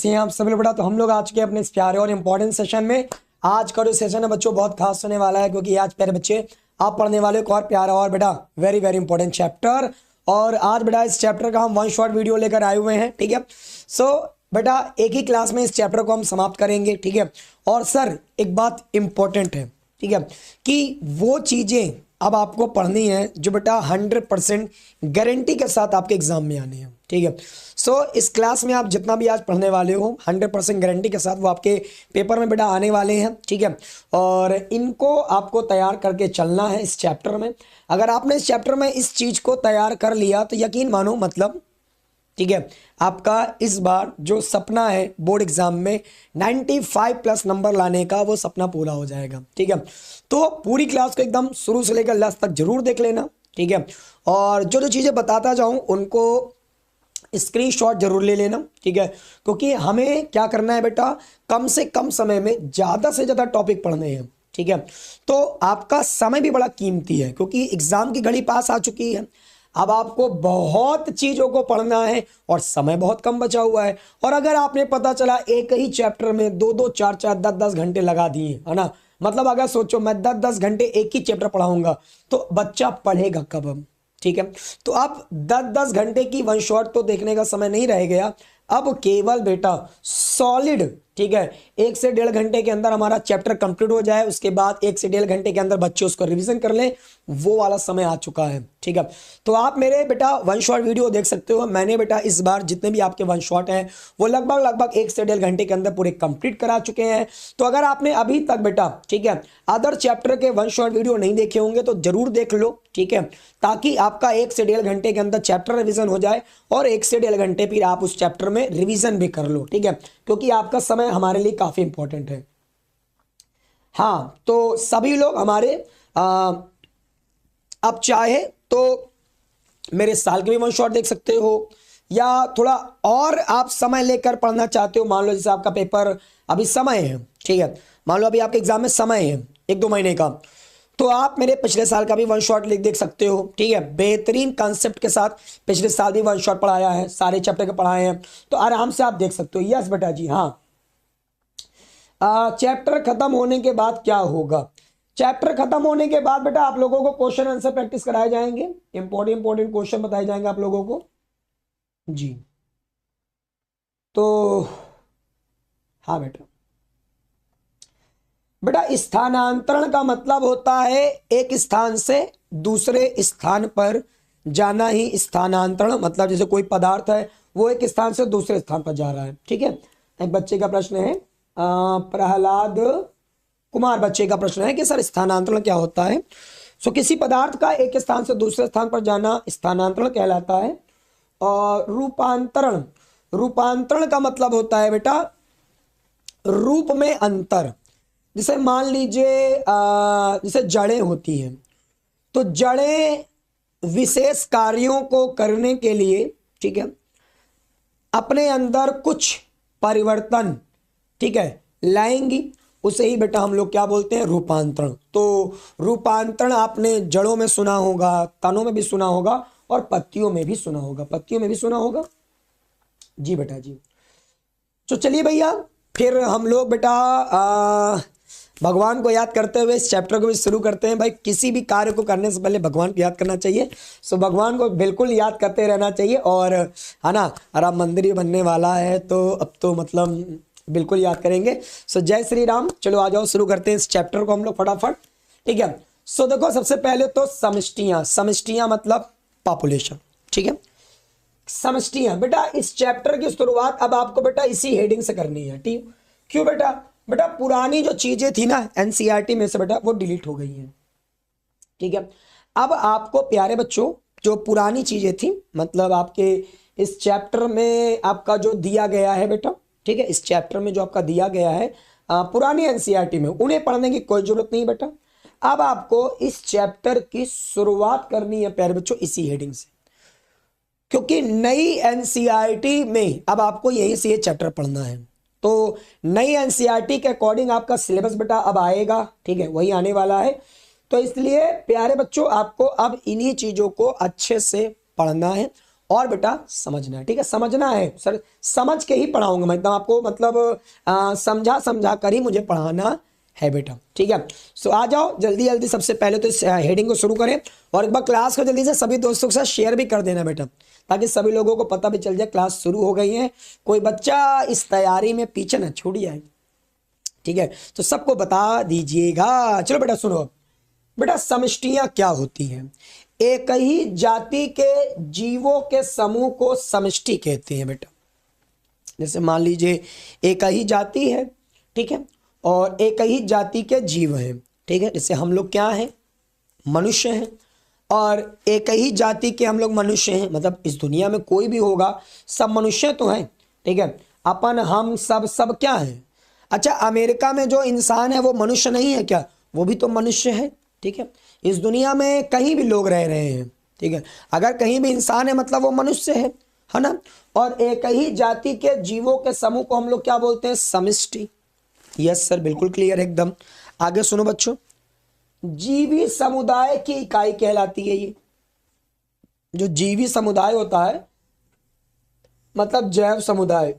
हैं आप सभी लोग बेटा। तो हम लोग आ चुके हैं अपने इस प्यारे और इम्पोर्टेंट सेशन में। आज का जो सेशन है बच्चों बहुत खास होने वाला है, क्योंकि आज प्यारे बच्चे आप पढ़ने वाले एक और प्यारा और बेटा वेरी वेरी इंपॉर्टेंट चैप्टर। और आज बेटा इस चैप्टर का हम वन शॉट वीडियो लेकर आए हुए हैं, ठीक है। सो बेटा एक ही क्लास में इस चैप्टर को हम समाप्त करेंगे, ठीक है। और सर एक बात इंपॉर्टेंट है, ठीक है, कि वो चीज़ें अब आपको पढ़नी है जो बेटा 100% गारंटी के साथ आपके एग्जाम में आने हैं, ठीक है। सो इस क्लास में आप जितना भी आज पढ़ने वाले हो 100% गारंटी के साथ वो आपके पेपर में बेटा आने वाले हैं, ठीक है। और इनको आपको तैयार करके चलना है इस चैप्टर में। अगर आपने इस चैप्टर में इस चीज़ को तैयार कर लिया तो यकीन मानो मतलब, ठीक है, आपका इस बार जो सपना है बोर्ड एग्जाम में 95+ नंबर लाने का, वो सपना पूरा हो जाएगा, ठीक है। तो पूरी क्लास को एकदम शुरू से लेकर लास्ट तक जरूर देख लेना, ठीक है। और जो जो चीज़ें बताता जाऊं उनको स्क्रीनशॉट जरूर ले लेना, ठीक है, क्योंकि हमें क्या करना है बेटा, कम से कम समय में ज़्यादा से ज़्यादा टॉपिक पढ़ने हैं, ठीक है। तो आपका समय भी बड़ा कीमती है, क्योंकि एग्जाम की घड़ी पास आ चुकी है। अब आपको बहुत चीज़ों को पढ़ना है और समय बहुत कम बचा हुआ है। और अगर आपने पता चला एक ही चैप्टर में 2-2, 4-4, 10-10 घंटे लगा दिए, है ना, मतलब अगर सोचो मैं 10-10 घंटे एक ही चैप्टर पढ़ाऊंगा तो बच्चा पढ़ेगा कब अब, ठीक है। तो आप 10-10 घंटे की वन शॉट तो देखने का समय नहीं रह गया। अब केवल बेटा सॉलिड, ठीक है, 1 से 1.5 घंटे के अंदर हमारा चैप्टर कंप्लीट हो जाए, उसके बाद 1 से 1.5 घंटे के अंदर बच्चे उसको रिवीजन कर लें, वो वाला समय आ चुका है, ठीक है। तो आप मेरे बेटा वन शॉट वीडियो देख सकते हो। मैंने बेटा इस बार जितने भी आपके वन शॉट हैं वो लगभग 1 से 1.5 घंटे के अंदर पूरे कंप्लीट करा चुके हैं। तो अगर आपने अभी तक बेटा, ठीक है, अदर चैप्टर के वन शॉट वीडियो नहीं देखे होंगे तो जरूर देख लो, ठीक है, ताकि आपका 1 से 1.5 घंटे के अंदर चैप्टर रिवीजन हो जाए और 1 से 1.5 घंटे फिर आप उस चैप्टर में रिवीजन भी कर लो, ठीक है, क्योंकि आपका समय हमारे लिए काफी इंपॉर्टेंट है। हाँ, तो सभी लोग हमारे अब चाहे तो मेरे साल के भी वन शॉट देख सकते हो, या थोड़ा और आप समय लेकर पढ़ना चाहते हो। मान लो जैसे आपका पेपर अभी समय है, ठीक है, मान लो अभी आपके एग्जाम में समय है 1-2 महीने का, तो आप मेरे पिछले साल का भी वन शॉट देख सकते हो, ठीक है। बेहतरीन कॉन्सेप्ट के साथ पिछले साल भी वन शॉट पढ़ाया है, सारे चैप्टर के पढ़ाए हैं, तो आराम से आप देख सकते हो। यस बेटा जी, हाँ। चैप्टर खत्म होने के बाद क्या होगा? चैप्टर खत्म होने के बाद बेटा आप लोगों को क्वेश्चन आंसर प्रैक्टिस कराए जाएंगे, इंपॉर्टेंट क्वेश्चन बताए जाएंगे आप लोगों को जी। तो हाँ बेटा, बेटा स्थानांतरण का मतलब होता है एक स्थान से दूसरे स्थान पर जाना ही स्थानांतरण। मतलब जैसे कोई पदार्थ है वो एक स्थान से दूसरे स्थान पर जा रहा है, ठीक है। एक बच्चे का प्रश्न है, प्रहलाद कुमार बच्चे का प्रश्न है कि सर स्थानांतरण क्या होता है। सो किसी पदार्थ का एक स्थान से दूसरे स्थान पर जाना स्थानांतरण कहलाता है। और रूपांतरण का मतलब होता है बेटा रूप में अंतर। जैसे मान लीजिए जैसे जड़ें होती हैं, तो जड़ें विशेष कार्यों को करने के लिए, ठीक है, अपने अंदर कुछ परिवर्तन, ठीक है, लाएंगी, उसे ही बेटा हम लोग क्या बोलते हैं, रूपांतरण। तो रूपांतरण आपने जड़ों में सुना होगा, तनों में भी सुना होगा और पत्तियों में भी सुना होगा, पत्तियों में भी सुना होगा जी बेटा जी। तो चलिए भैया फिर हम लोग बेटा भगवान को याद करते हुए इस चैप्टर को भी शुरू करते हैं। भाई किसी भी कार्य को करने से पहले भगवान को याद करना चाहिए। सो भगवान को बिल्कुल याद करते रहना चाहिए। और है ना, राम मंदिर ही बनने वाला है तो अब तो मतलब बिल्कुल याद करेंगे। सो जय श्री राम। चलो आ जाओ शुरू करते हैं इस चैप्टर को हम लोग फटाफट, ठीक है। सो देखो सबसे पहले तो समष्टियां मतलब पॉपुलेशन, ठीक है। समष्टियां बेटा इस चैप्टर की शुरुआत अब आपको बेटा इसी हेडिंग से करनी है, ठीक। क्यों बेटा? बेटा पुरानी जो चीजें थी ना एनसीईआरटी में से बेटा वो डिलीट हो गई हैं, ठीक है। अब आपको प्यारे बच्चों जो पुरानी चीजें थी, मतलब आपके इस चैप्टर में आपका जो दिया गया है बेटा, ठीक है, इस चैप्टर में जो आपका दिया गया है पुरानी एनसीईआरटी में, उन्हें पढ़ने की कोई जरूरत नहीं बेटा। अब आपको इस चैप्टर की शुरुआत करनी है प्यारे बच्चों इसी हेडिंग से, क्योंकि नई एनसीईआरटी में अब आपको यही से ये चैप्टर पढ़ना है। तो नई एनसीईआरटी के अकॉर्डिंग आपका सिलेबस बेटा अब आएगा, ठीक है, वही आने वाला है। तो इसलिए प्यारे बच्चों आपको अब इन्हीं चीजों को अच्छे से पढ़ना है और बेटा समझना है, ठीक है, समझना है सर, समझ के ही पढ़ाऊंगा मैं एकदम आपको, मतलब समझा समझा कर ही मुझे पढ़ाना है बेटा, ठीक है। सो आ जाओ जल्दी जल्दी, सबसे पहले तो इस हेडिंग को शुरू करें और एक बार क्लास को जल्दी से सभी दोस्तों के साथ शेयर भी कर देना बेटा, ताकि सभी लोगों को पता भी चल जाए क्लास शुरू हो गई है, कोई बच्चा इस तैयारी में पीछे न छूट जाए, ठीक है। तो सबको बता दीजिएगा। चलो बेटा सुनो, बेटा समष्टियां क्या होती हैं? एक ही जाति के जीवों के समूह को समष्टि कहते हैं बेटा। जैसे मान लीजिए एक ही जाति है, ठीक है, और एक ही जाति के जीव हैं, ठीक है, जैसे हम लोग क्या हैं, मनुष्य हैं, और एक ही जाति के हम लोग मनुष्य हैं, मतलब इस दुनिया में कोई भी होगा सब मनुष्य तो हैं, ठीक है, अपन हम सब क्या हैं। अच्छा, अमेरिका में जो इंसान है वो मनुष्य नहीं है क्या? वो भी तो मनुष्य है, ठीक है। इस दुनिया में कहीं भी लोग रह रहे हैं, ठीक है, अगर कहीं भी इंसान है मतलब वो मनुष्य है ना। और एक ही जाति के जीवों के समूह को हम लोग क्या बोलते हैं? समष्टि। यस सर, बिल्कुल क्लियर एकदम। आगे सुनो बच्चों, जीवी समुदाय की इकाई कहलाती है ये। जो जीवी समुदाय होता है मतलब जैव समुदाय,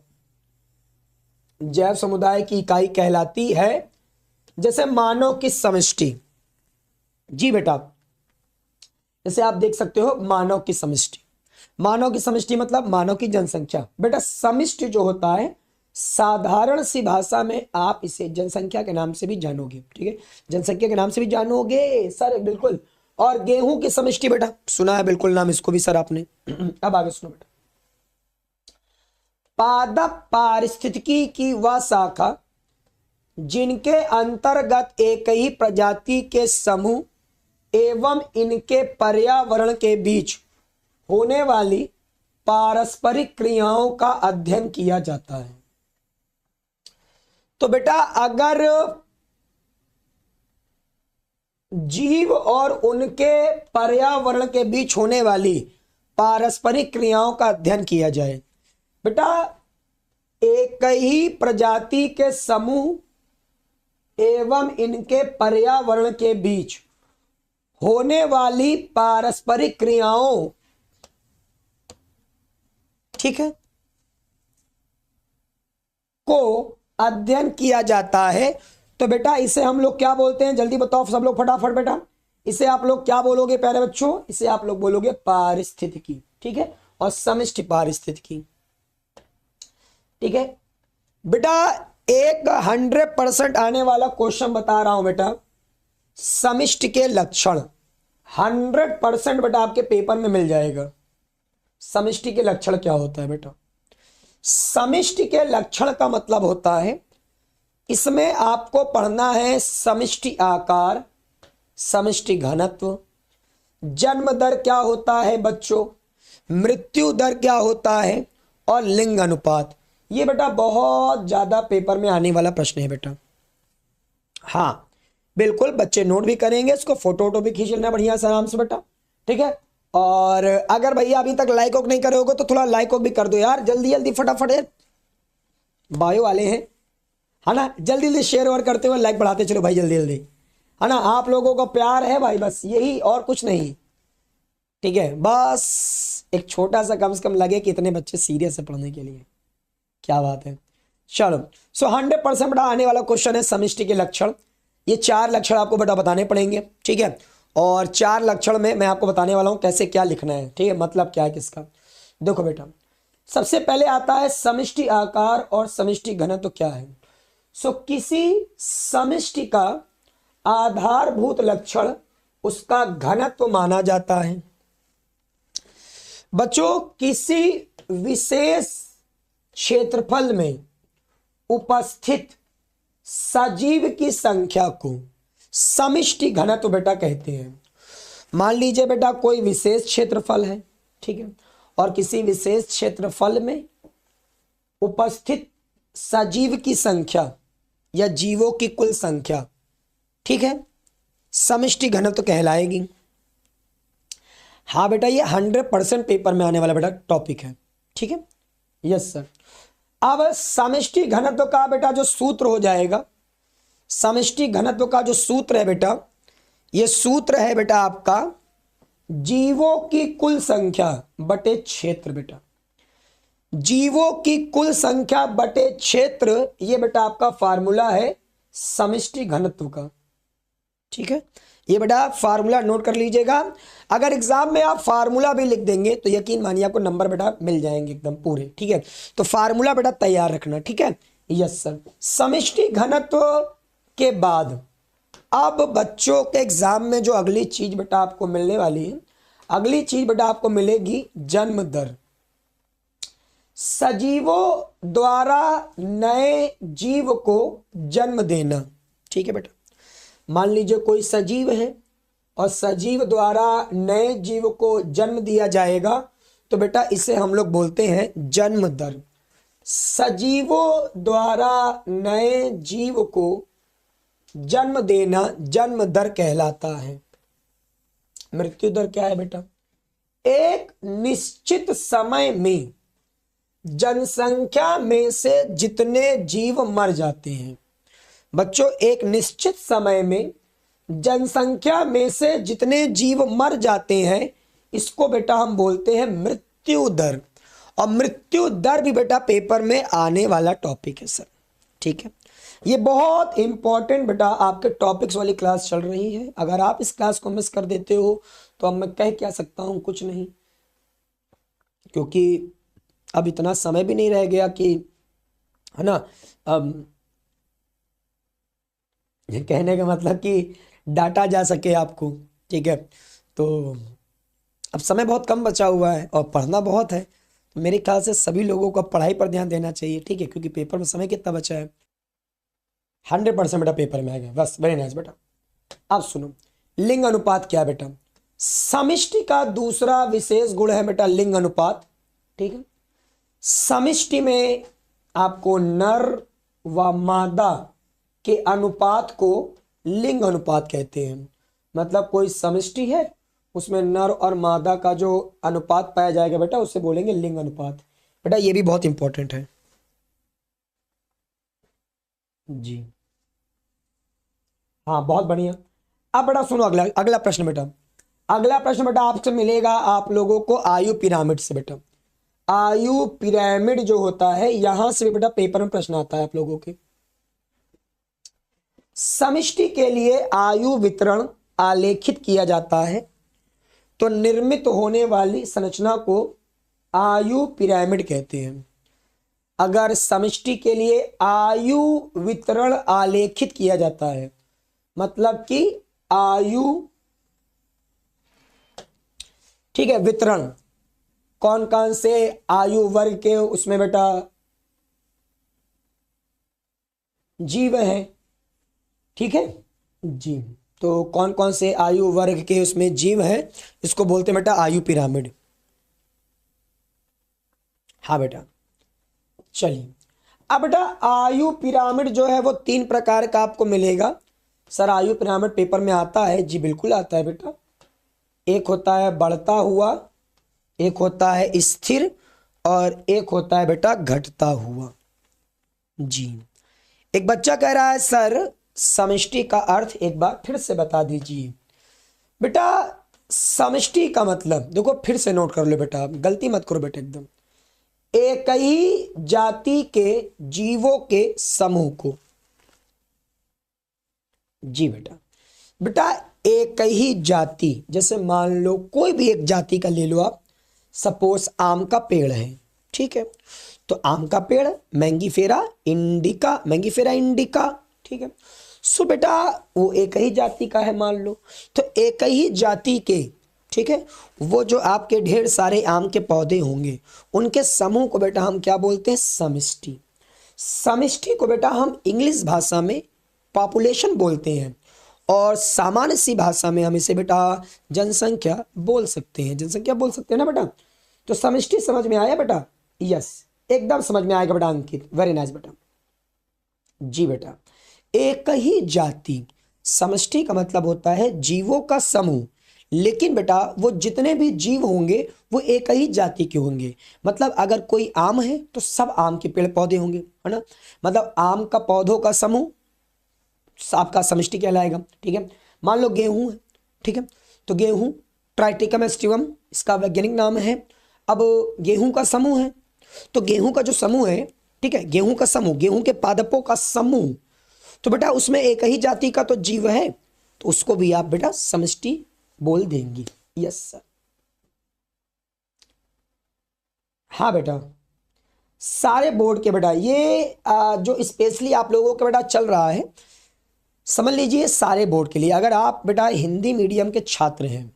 जैव समुदाय की इकाई कहलाती है। जैसे मानव की समष्टि, जी बेटा, जैसे आप देख सकते हो मानव की समष्टि, मानव की समष्टि मतलब मानव की जनसंख्या। बेटा समष्टि जो होता है साधारण सी भाषा में आप इसे जनसंख्या के नाम से भी जानोगे, ठीक है, जनसंख्या के नाम से भी जानोगे सर, बिल्कुल। और गेहूं की समष्टि बेटा सुना है बिल्कुल नाम इसको भी सर आपने। अब आगे सुनो बेटा, पादप पारिस्थितिकी की वह शाखा जिनके अंतर्गत एक ही प्रजाति के समूह एवं इनके पर्यावरण के बीच होने वाली पारस्परिक क्रियाओं का अध्ययन किया जाता है। तो बेटा अगर जीव और उनके पर्यावरण के बीच होने वाली पारस्परिक क्रियाओं का अध्ययन किया जाए, बेटा एक ही प्रजाति के समूह एवं इनके पर्यावरण के बीच होने वाली पारस्परिक क्रियाओं, ठीक है, को अध्ययन किया जाता है। तो बेटा इसे हम लोग क्या बोलते हैं? जल्दी बताओ सब लोग फटाफट बेटा, इसे आप लोग क्या बोलोगे प्यारे बच्चों? इसे आप लोग बोलोगे पारिस्थितिकी, ठीक है, और समष्टि पारिस्थितिकी, ठीक है। बेटा एक 100% आने वाला क्वेश्चन बता रहा हूं बेटा, समष्टि के लक्षण 100% बेटा आपके पेपर में मिल जाएगा। समष्टि के लक्षण क्या होता है बेटा? समष्टि के लक्षण का मतलब होता है, इसमें आपको पढ़ना है समष्टि आकार, समष्टि घनत्व, जन्म दर क्या होता है बच्चों, मृत्यु दर क्या होता है, और लिंग अनुपात। ये बेटा बहुत ज्यादा पेपर में आने वाला प्रश्न है बेटा। हाँ बिल्कुल, बच्चे नोट भी करेंगे, इसको फोटो वोटो भी खींच लेना बढ़िया से आराम से बेटा, ठीक है। और अगर भैया अभी तक लाइक वोक नहीं करे होगे तो थोड़ा लाइक वोक भी कर दो यार, जल्दी जल्दी फटाफट यार, बायो वाले हैं, है ना, जल्दी जल्दी शेयर और करते हुए लाइक बढ़ाते चलो भाई, जल्दी जल्दी, है ना, आप लोगों को प्यार है भाई, बस यही और कुछ नहीं, ठीक है। बस एक छोटा सा कम से कम लगे कि इतने बच्चे सीरियस है पढ़ने के लिए, क्या बात है। चलो सो 100% बेटा आने वाला क्वेश्चन है समष्टि के लक्षण। ये 4 लक्षण आपको बेटा बताने पड़ेंगे, ठीक है, और 4 लक्षण में मैं आपको बताने वाला हूं कैसे क्या लिखना है, ठीक है, मतलब क्या है किसका। देखो बेटा सबसे पहले आता है समष्टि आकार और समष्टि घनत्व क्या है। सो किसी समष्टि का आधारभूत लक्षण उसका घनत्व माना जाता है। बच्चों किसी विशेष क्षेत्रफल में उपस्थित सजीव की संख्या को समष्टि घनत्व बेटा कहते हैं। मान लीजिए बेटा कोई विशेष क्षेत्रफल है, ठीक है, और किसी विशेष क्षेत्रफल में उपस्थित सजीव की संख्या या जीवों की कुल संख्या, ठीक है, समष्टि घनत्व कहलाएगी। हाँ बेटा ये 100% पेपर में आने वाला बेटा टॉपिक है, ठीक है, यस सर। अब समष्टि घनत्व का बेटा जो सूत्र हो जाएगा, समष्टि घनत्व का जो सूत्र है बेटा, ये सूत्र है बेटा आपका जीवों की कुल संख्या बटे क्षेत्र बेटा, जीवों की कुल संख्या बटे क्षेत्र, ये बेटा आपका फार्मूला है समष्टि घनत्व का। ठीक है, ये बेटा फार्मूला नोट कर लीजिएगा। अगर एग्जाम में आप फार्मूला भी लिख देंगे तो यकीन मानिए आपको नंबर बेटा मिल जाएंगे एकदम पूरे। ठीक है, तो फार्मूला बेटा तैयार रखना। ठीक है, यस सर। समष्टि घनत्व के बाद अब बच्चों के एग्जाम में जो अगली चीज बेटा आपको मिलने वाली है, अगली चीज बेटा आपको मिलेगी जन्म दर। सजीवों द्वारा नए जीव को जन्म देना। ठीक है बेटा, मान लीजिए कोई सजीव है और सजीव द्वारा नए जीव को जन्म दिया जाएगा, तो बेटा इसे हम लोग बोलते हैं जन्म दर। सजीवों द्वारा नए जीव को जन्म देना जन्म दर कहलाता है। मृत्यु दर क्या है बेटा? एक निश्चित समय में जनसंख्या में से जितने जीव मर जाते हैं। बच्चों, एक निश्चित समय में जनसंख्या में से जितने जीव मर जाते हैं, इसको बेटा हम बोलते हैं मृत्यु दर। और मृत्यु दर भी बेटा पेपर में आने वाला टॉपिक है सर। ठीक है, ये बहुत इंपॉर्टेंट बेटा आपके टॉपिक्स वाली क्लास चल रही है। अगर आप इस क्लास को मिस कर देते हो तो अब मैं कह क्या सकता हूं, कुछ नहीं, क्योंकि अब इतना समय भी नहीं रह गया कि, है ना, अब ये कहने का मतलब कि डाटा जा सके आपको। ठीक है, तो अब समय बहुत कम बचा हुआ है और पढ़ना बहुत है, तो मेरे ख्याल से सभी लोगों को पढ़ाई पर ध्यान देना चाहिए। ठीक है, क्योंकि पेपर में समय कितना बचा है? 100% बेटा पेपर में आएगा। बस, वेरी नाइस बेटा। अब सुनो, लिंग अनुपात क्या है बेटा? समष्टि का दूसरा विशेष गुण है बेटा लिंग अनुपात। ठीक है, समष्टि में आपको नर व मादा के अनुपात को लिंग अनुपात कहते हैं। मतलब कोई समष्टि है, उसमें नर और मादा का जो अनुपात पाया जाएगा बेटा, उससे बोलेंगे लिंग अनुपात। बेटा ये भी बहुत इंपॉर्टेंट है जी। हाँ, बहुत बढ़िया। अब बेटा सुनो, अगला अगला प्रश्न बेटा, अगला प्रश्न बेटा आपसे मिलेगा आप लोगों को आयु पिरामिड से बेटा। आयु पिरामिड जो होता है, यहां से भी बेटा पेपर में प्रश्न आता है आप लोगों के। समष्टि के लिए आयु वितरण आलेखित किया जाता है, तो निर्मित होने वाली संरचना को आयु पिरामिड कहते हैं। अगर समष्टि के लिए आयु वितरण आलेखित किया जाता है, मतलब कि आयु, ठीक है, वितरण कौन कौन से आयु वर्ग के उसमें बेटा जीव हैं। ठीक है जी, तो कौन कौन से आयु वर्ग के उसमें जीव हैं, इसको बोलते हैं बेटा आयु पिरामिड। हाँ बेटा, चलिए अब बेटा आयु पिरामिड जो है वो 3 प्रकार का आपको मिलेगा। सर आयु पिरामिड पेपर में आता है? जी बिल्कुल आता है बेटा। एक होता है बढ़ता हुआ, एक होता है स्थिर, और एक होता है बेटा घटता हुआ जी। एक बच्चा कह रहा है सर समष्टि का अर्थ एक बार फिर से बता दीजिए। बेटा समष्टि का मतलब देखो, फिर से नोट कर लो बेटा, गलती मत करो बेटा एकदम। एक ही जाति के जीवों के समूह को, जी बेटा। बेटा एक ही जाति, जैसे मान लो कोई भी एक जाति का ले लो आप, सपोज आम का पेड़ है। ठीक है, तो आम का पेड़ मैंगीफेरा इंडिका, मैंगीफेरा इंडिका। ठीक है, सो बेटा वो एक ही जाति का है मान लो, तो एक ही जाति के, ठीक है, वो जो आपके ढेर सारे आम के पौधे होंगे, उनके समूह को बेटा हम क्या बोलते हैं? समष्टि। समष्टि को बेटा हम इंग्लिश भाषा में पॉपुलेशन बोलते हैं, और सामान्य सी भाषा में हम इसे बेटा जनसंख्या बोल सकते हैं। जनसंख्या बोल सकते हैं ना बेटा। तो समष्टि समझ में आया बेटा? यस, एकदम समझ में आएगा बेटा अंकित, वेरी नाइस बेटा जी। बेटा एक ही जाति, समष्टि का मतलब होता है जीवों का समूह, लेकिन बेटा वो जितने भी जीव होंगे वो एक ही जाति के होंगे। मतलब अगर कोई आम है तो सब आम के पेड़ पौधे होंगे, है ना। मतलब आम का पौधों का समूह आपका समष्टि कहलाएगा। ठीक है, मान लो गेहूं है, ठीक है, तो गेहूं ट्राइटिकम एस्टिवम इसका वैज्ञानिक नाम है। अब गेहूं का समूह है, तो गेहूं का जो समूह है, ठीक है, गेहूं का समूह, गेहूं के पादपों का समूह, तो बेटा उसमें एक ही जाति का तो जीव है, तो उसको भी आप बेटा समष्टि बोल देंगी। Yes sir. हाँ बेटा, सारे बोर्ड के बेटा ये जो स्पेशली आप लोगों के बेटा चल रहा है, समझ लीजिए सारे बोर्ड के लिए। अगर आप बेटा हिंदी मीडियम के छात्र हैं,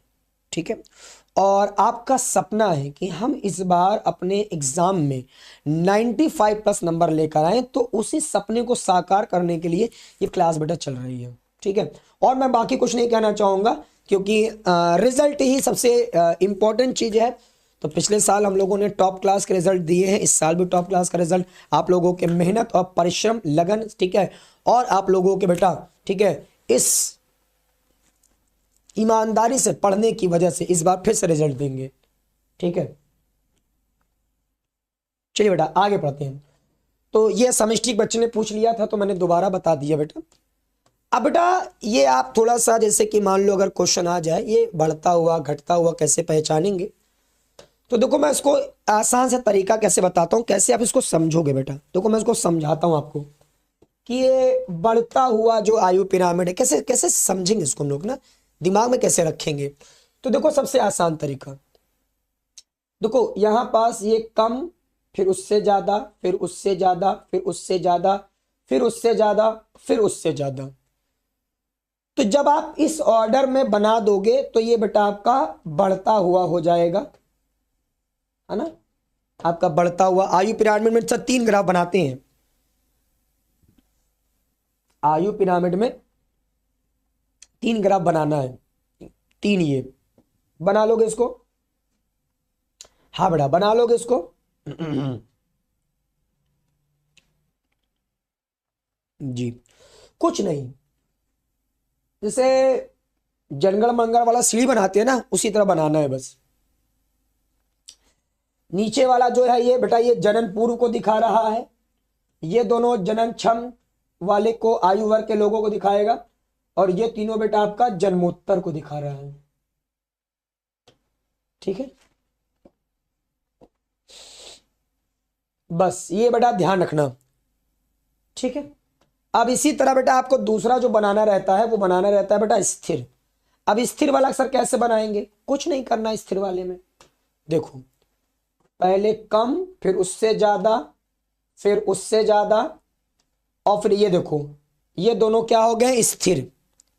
ठीक है, और आपका सपना है कि हम इस बार अपने एग्जाम में 95 प्लस नंबर लेकर आए, तो उसी सपने को साकार करने के लिए ये क्लास बेटा चल रही है, ठीक है। और मैं बाकी कुछ नहीं कहना चाहूँगा, क्योंकि रिजल्ट ही सबसे इम्पोर्टेंट चीज़ है। तो पिछले साल हम लोगों ने टॉप क्लास के रिजल्ट दिए हैं, इस साल भी टॉप क्लास का रिजल्ट आप लोगों के मेहनत और परिश्रम, लगन, ठीक है, और आप लोगों के बेटा, ठीक है, इस ईमानदारी से पढ़ने की वजह से इस बार फिर से रिजल्ट देंगे, ठीक है। चलिए बेटा आगे पढ़ते हैं। तो ये समष्टि बच्चे ने पूछ लिया था, तो मैंने दोबारा बता दिया बेटा। अब बेटा ये आप थोड़ा सा, जैसे कि मान लो अगर क्वेश्चन आ जाए, ये बढ़ता हुआ घटता हुआ कैसे पहचानेंगे, तो देखो मैं इसको आसान से तरीका कैसे बताता हूं, कैसे आप इसको समझोगे बेटा। देखो मैं इसको समझाता हूं आपको कि ये बढ़ता हुआ जो आयु पिरामिड है, कैसे कैसे समझेंगे इसको हम लोग ना, दिमाग में कैसे रखेंगे। तो देखो सबसे आसान तरीका, देखो यहां पास ये कम, फिर उससे ज्यादा, फिर उससे ज्यादा, फिर उससे ज्यादा, फिर उससे ज्यादा, फिर उससे ज्यादा। तो जब आप इस ऑर्डर में बना दोगे तो ये बेटा आपका बढ़ता हुआ हो जाएगा, है ना। आपका बढ़ता हुआ आयु पिरामिड में सब 3 ग्राफ बनाते हैं। आयु पिरामिड में 3 ग्राफ बनाना है, 3 ये बना लोगे इसको। हाँ बेटा बना लोगे इसको। जी कुछ नहीं, जैसे जनगण मंगल वाला सीढ़ी बनाते हैं ना, उसी तरह बनाना है बस। नीचे वाला जो है ये बेटा, ये जनन पूर्व को दिखा रहा है, ये दोनों जनन क्षम वाले को, आयु वर्ग के लोगों को दिखाएगा, और ये तीनों बेटा आपका जन्मोत्तर को दिखा रहा है, ठीक है। बस ये बेटा ध्यान रखना, ठीक है। अब इसी तरह बेटा आपको दूसरा जो बनाना रहता है, वो बनाना रहता है बेटा स्थिर। अब स्थिर वाला अक्सर कैसे बनाएंगे, कुछ नहीं करना स्थिर वाले में। देखो पहले कम, फिर उससे ज्यादा, फिर उससे ज्यादा, और फिर ये देखो ये दोनों क्या हो गए, स्थिर,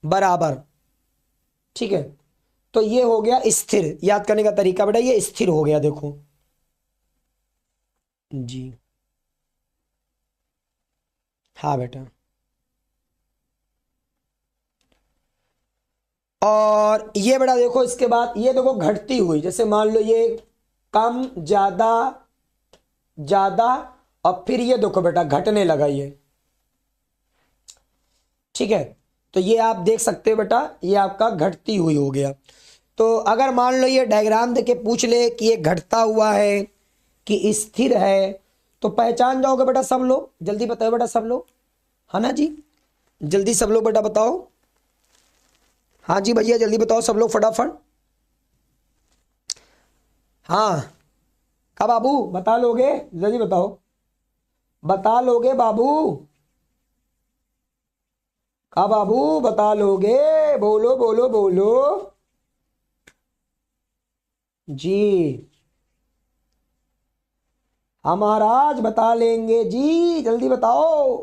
बराबर, ठीक है। तो ये हो गया स्थिर। याद करने का तरीका बेटा, ये स्थिर हो गया, देखो जी। हाँ बेटा, और ये बेटा देखो इसके बाद ये देखो घटती हुई, जैसे मान लो ये कम, ज्यादा, ज्यादा, और फिर ये देखो बेटा घटने लगा ये, ठीक है। तो ये आप देख सकते हो बेटा, ये आपका घटती हुई हो गया। तो अगर मान लो ये डायग्राम देके पूछ ले कि ये घटता हुआ है कि स्थिर है, तो पहचान जाओगे बेटा सब लोग। जल्दी बताओ बेटा सब लोग, है ना जी, जल्दी सब लोग बेटा बताओ। हाँ जी भैया जल्दी बताओ सब लोग फटाफट। हाँ का बाबू बता लोगे, जल्दी बताओ, बता लोगे बाबू, का बाबू बता लोगे, बोलो बोलो बोलो जी। हाँ महाराज बता लेंगे जी, जल्दी बताओ,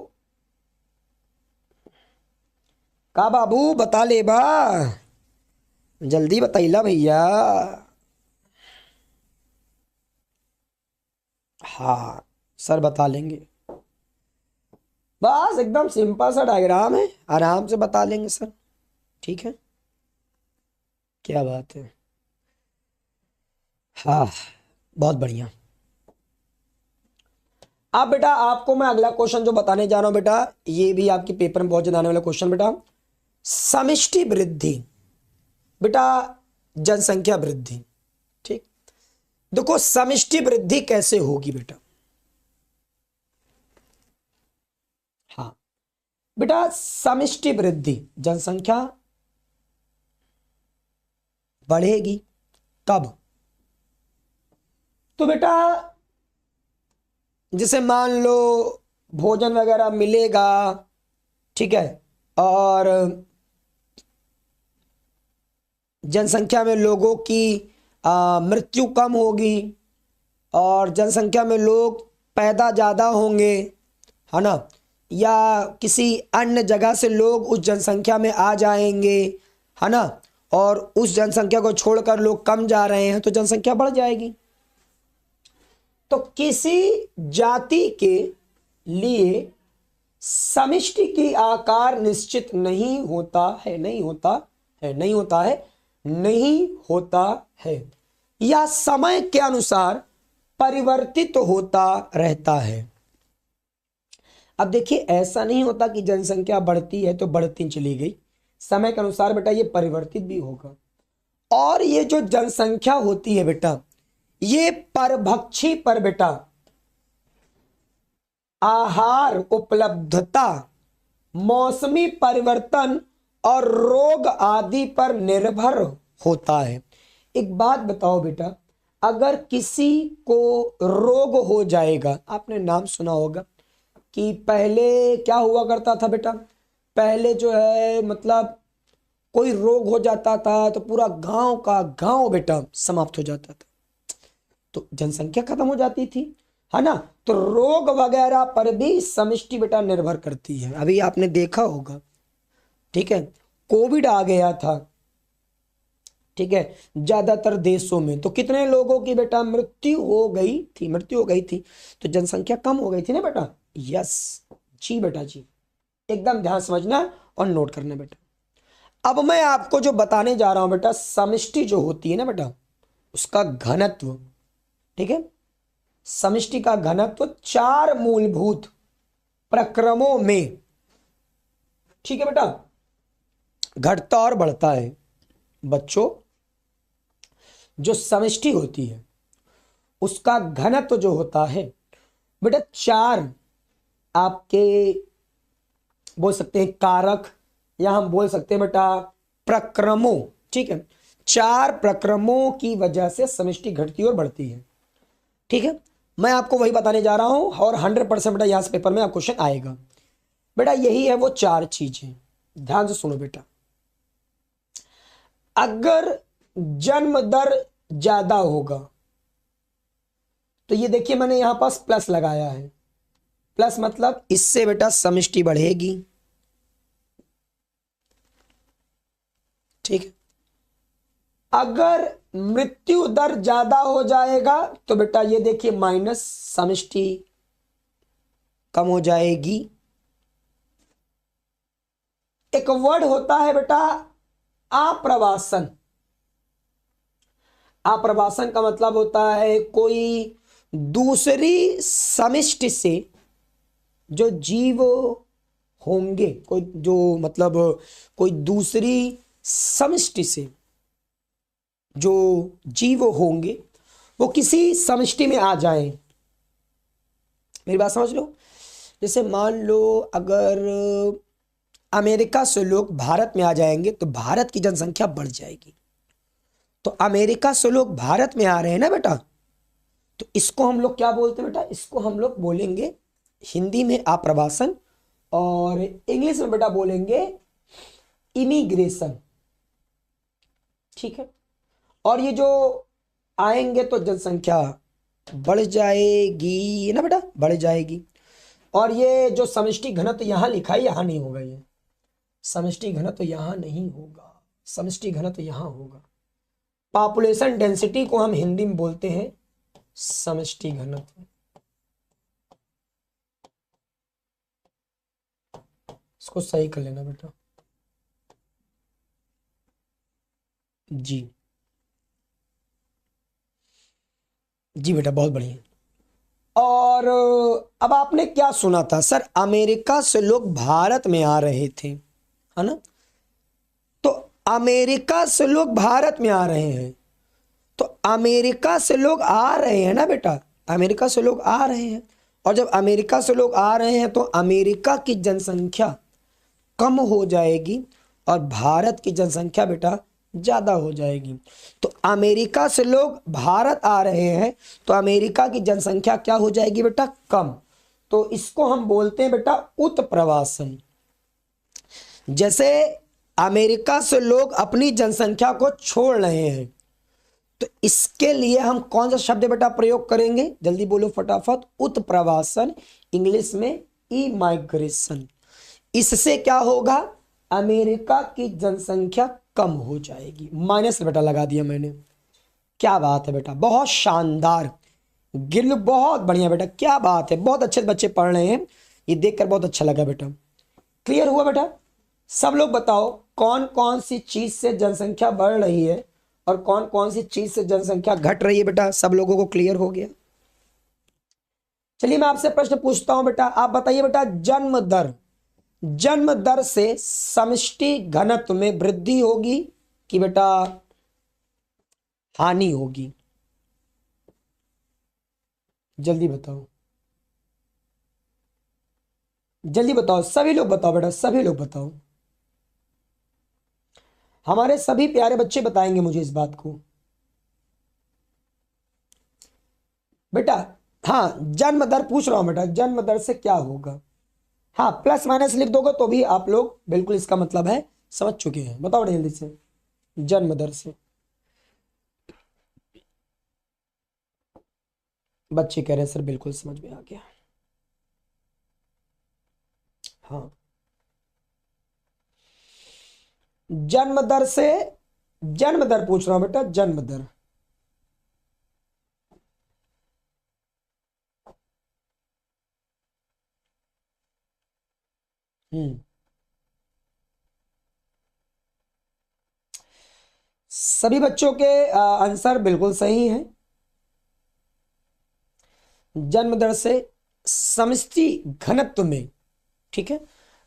का बाबू बता ले बा, जल्दी बताइला भैया। हाँ सर बता लेंगे, बस एकदम सिंपल सा डायग्राम है, आराम से बता लेंगे सर, ठीक है, क्या बात है। हाँ बहुत बढ़िया। अब बेटा आपको मैं अगला क्वेश्चन जो बताने जा रहा हूं बेटा, ये भी आपके पेपर में बहुत ज्यादा आने वाला क्वेश्चन बेटा, समष्टि वृद्धि, बेटा जनसंख्या वृद्धि, ठीक। देखो समष्टि वृद्धि कैसे होगी बेटा, हाँ बेटा समष्टि वृद्धि, जनसंख्या बढ़ेगी, कब? तो बेटा जैसे मान लो भोजन वगैरह मिलेगा, ठीक है, और जनसंख्या में लोगों की मृत्यु कम होगी, और जनसंख्या में लोग पैदा ज़्यादा होंगे, है ना, या किसी अन्य जगह से लोग उस जनसंख्या में आ जाएंगे, है ना, और उस जनसंख्या को छोड़कर लोग कम जा रहे हैं तो जनसंख्या बढ़ जाएगी। तो किसी जाति के लिए समष्टि की आकार निश्चित नहीं होता है, नहीं होता है, नहीं होता है, नहीं होता है, या समय के अनुसार परिवर्तित होता रहता है। अब देखिए ऐसा नहीं होता कि जनसंख्या बढ़ती है तो बढ़ती चली गई, समय के अनुसार बेटा ये परिवर्तित भी होगा। और ये जो जनसंख्या होती है बेटा, ये परभक्षी पर बेटा आहार उपलब्धता, मौसमी परिवर्तन और रोग आदि पर निर्भर होता है। एक बात बताओ बेटा, अगर किसी को रोग हो जाएगा, आपने नाम सुना होगा कि पहले क्या हुआ करता था बेटा, पहले जो है मतलब कोई रोग हो जाता था तो पूरा गांव का गांव बेटा समाप्त हो जाता था, तो जनसंख्या खत्म हो जाती थी, है ना। तो रोग वगैरह पर भी समष्टि बेटा निर्भर करती है। अभी आपने देखा होगा, ठीक है, कोविड आ गया था, ठीक है, ज्यादातर देशों में, तो कितने लोगों की बेटा मृत्यु हो गई थी, तो जनसंख्या कम हो गई थी ना बेटा। यस जी बेटा जी, एकदम ध्यान समझना और नोट करना बेटा। अब मैं आपको जो बताने जा रहा हूं बेटा, समष्टि जो होती है ना बेटा, उसका घनत्व, ठीक है, समष्टि का घनत्व 4 मूलभूत प्रक्रमों में, ठीक है बेटा, घटता और बढ़ता है। बच्चों जो समष्टि होती है उसका घनत्व जो होता है बेटा 4 आपके बोल सकते हैं कारक, या हम बोल सकते हैं बेटा प्रक्रमों, ठीक है, 4 प्रक्रमों की वजह से समष्टि घटती और बढ़ती है, ठीक है। मैं आपको वही बताने जा रहा हूं और 100% बेटा यहां से पेपर में क्वेश्चन आएगा बेटा। यही है वो 4 चीजें, ध्यान से सुनो बेटा। अगर जन्म दर ज्यादा होगा तो ये देखिए मैंने यहां पास प्लस लगाया है, प्लस मतलब इससे बेटा समष्टि बढ़ेगी, ठीक है। अगर मृत्यु दर ज्यादा हो जाएगा तो बेटा ये देखिए माइनस, समष्टि कम हो जाएगी। एक वर्ड होता है बेटा आप्रवासन। आप्रवासन का मतलब होता है कोई दूसरी समष्टि से जो जीव होंगे, कोई जो मतलब कोई दूसरी समष्टि से जो जीव होंगे वो किसी समष्टि में आ जाएं। मेरी बात समझ लो, जैसे मान लो अगर अमेरिका से लोग भारत में आ जाएंगे तो भारत की जनसंख्या बढ़ जाएगी। तो अमेरिका से लोग भारत में आ रहे हैं ना बेटा, तो इसको हम लोग क्या बोलते हैं बेटा, इसको हम लोग बोलेंगे हिंदी में आप्रवासन और इंग्लिश में बेटा बोलेंगे इमिग्रेशन, ठीक है। और ये जो आएंगे तो जनसंख्या बढ़ जाएगी ना बेटा, बढ़ जाएगी। और ये जो समष्टि घनत्व यहां लिखा है यहां नहीं होगा, ये समष्टि घनत्व यहां नहीं होगा, समष्टि घनत्व यहां होगा। पॉपुलेशन डेंसिटी को हम हिंदी में बोलते हैं समष्टि घनत्व। इसको सही कर लेना बेटा जी, जी बेटा बहुत बढ़िया। और अब आपने क्या सुना था सर, अमेरिका से लोग भारत में आ रहे थे, है ना। तो अमेरिका से लोग भारत में आ रहे हैं, तो अमेरिका से लोग आ रहे हैं ना बेटा, अमेरिका से लोग आ रहे हैं। और जब अमेरिका से लोग आ रहे हैं तो अमेरिका की जनसंख्या कम हो जाएगी और भारत की जनसंख्या बेटा ज्यादा हो जाएगी। तो अमेरिका से लोग भारत आ रहे हैं तो अमेरिका की जनसंख्या क्या हो जाएगी बेटा, कम। तो इसको हम बोलते हैं बेटा उत्प्रवासन। जैसे अमेरिका से लोग अपनी जनसंख्या को छोड़ रहे हैं तो इसके लिए हम कौन सा शब्द बेटा प्रयोग करेंगे, जल्दी बोलो फटाफट, उत्प्रवासन, इंग्लिश में इमाइग्रेशन। इससे क्या होगा, अमेरिका की जनसंख्या कम हो जाएगी। माइनस बेटा लगा दिया मैंने। क्या बात है बेटा, बहुत शानदार गिल, बहुत बढ़िया बेटा, क्या बात है, बहुत अच्छे बच्चे पढ़ रहे हैं, ये देखकर बहुत अच्छा लगा बेटा। क्लियर हुआ बेटा? सब लोग बताओ कौन कौन सी चीज से जनसंख्या बढ़ रही है और कौन कौन सी चीज से जनसंख्या घट रही है बेटा, सब लोगों को क्लियर हो गया? चलिए मैं आपसे प्रश्न पूछता हूं बेटा, आप बताइए बेटा, जन्म दर से समष्टि घनत्व में वृद्धि होगी कि बेटा हानि होगी? जल्दी बताओ, जल्दी बताओ, सभी लोग बताओ बेटा, सभी लोग बताओ, हमारे सभी प्यारे बच्चे बताएंगे मुझे इस बात को बेटा। हाँ जन्म दर पूछ रहा हूं बेटा, जन्म दर से क्या होगा? हाँ प्लस माइनस लिख दोगे तो भी आप लोग बिल्कुल इसका मतलब है समझ चुके हैं। बताओ जल्दी से, जन्म दर से। बच्चे कह रहे हैं सर बिल्कुल समझ में आ गया। हाँ जन्म दर से, जन्म दर पूछ रहा हूं बेटा, जन्म दर। हम्म, सभी बच्चों के आंसर बिल्कुल सही हैं। जन्म दर से समष्टि घनत्व में, ठीक है,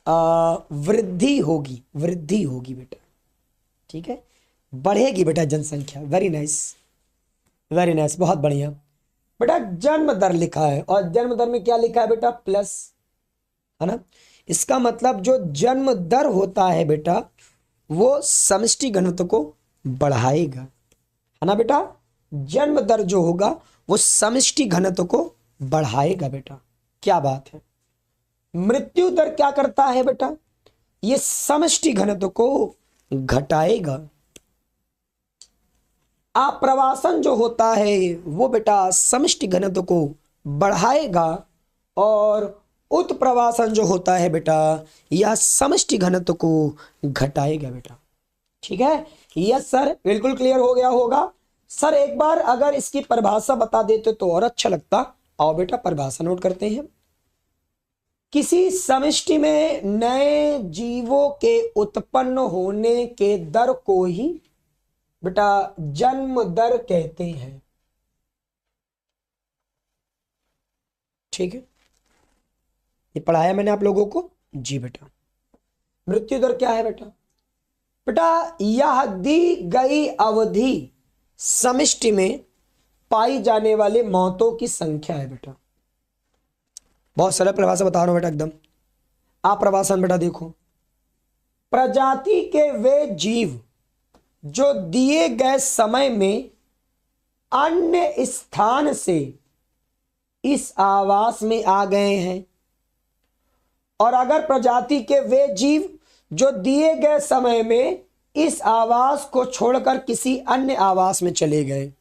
वृद्धि होगी, वृद्धि होगी बेटा, ठीक है, बढ़ेगी बेटा जनसंख्या। वेरी नाइस, वेरी नाइस, बहुत बढ़िया बेटा। जन्म दर लिखा है और जन्म दर में क्या लिखा है बेटा, प्लस, है ना? इसका मतलब जो जन्म दर होता है बेटा वो समष्टि घनत्व को बढ़ाएगा, है ना बेटा? जन्म दर जो होगा वो समष्टि घनत्व को बढ़ाएगा बेटा। क्या बात है। मृत्यु दर क्या करता है बेटा, ये समष्टि घनत्व को घटाएगा। आप्रवासन जो होता है वो बेटा समष्टि घनत्व को बढ़ाएगा और उत्प्रवासन जो होता है बेटा यह समष्टि घनत्व को घटाएगा बेटा। ठीक है, यस सर, बिल्कुल क्लियर हो गया होगा। सर एक बार अगर इसकी परिभाषा बता देते तो और अच्छा लगता। आओ बेटा परिभाषा नोट करते हैं। किसी समष्टि में नए जीवों के उत्पन्न होने के दर को ही बेटा जन्म दर कहते हैं। ठीक है, ये पढ़ाया मैंने आप लोगों को जी बेटा। मृत्यु दर क्या है बेटा? बेटा यह दी गई अवधि समष्टि में पाई जाने वाले मौतों की संख्या है बेटा। बहुत सरल परिभाषा बता रहा हूं बेटा एकदम। आप्रवासन बेटा देखो, प्रजाति के वे जीव जो दिए गए समय में अन्य स्थान से इस आवास में आ गए हैं, और अगर प्रजाति के वे जीव जो दिए गए समय में इस आवास को छोड़कर किसी अन्य आवास में चले गए,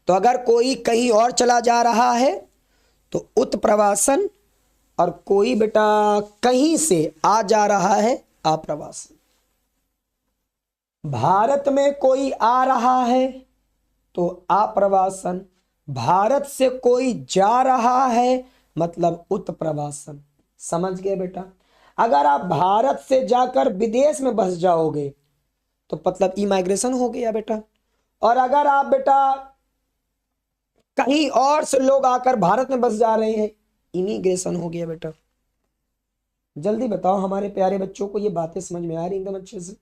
तो अगर कोई कहीं और चला जा रहा है तो उत्प्रवासन, और कोई बेटा कहीं से आ जा रहा है आप्रवासन। भारत में कोई आ रहा है तो आप्रवासन, भारत से कोई जा रहा है मतलब उत्प्रवासन। समझ गए बेटा? अगर आप भारत से जाकर विदेश में बस जाओगे तो मतलब इमाइग्रेशन हो गया बेटा। और अगर आप बेटा कहीं और से लोग आकर भारत में बस जा रहे हैं, इमिग्रेशन हो गया बेटा। जल्दी बताओ हमारे प्यारे बच्चों को ये बातें समझ में आ रही एकदम अच्छे से?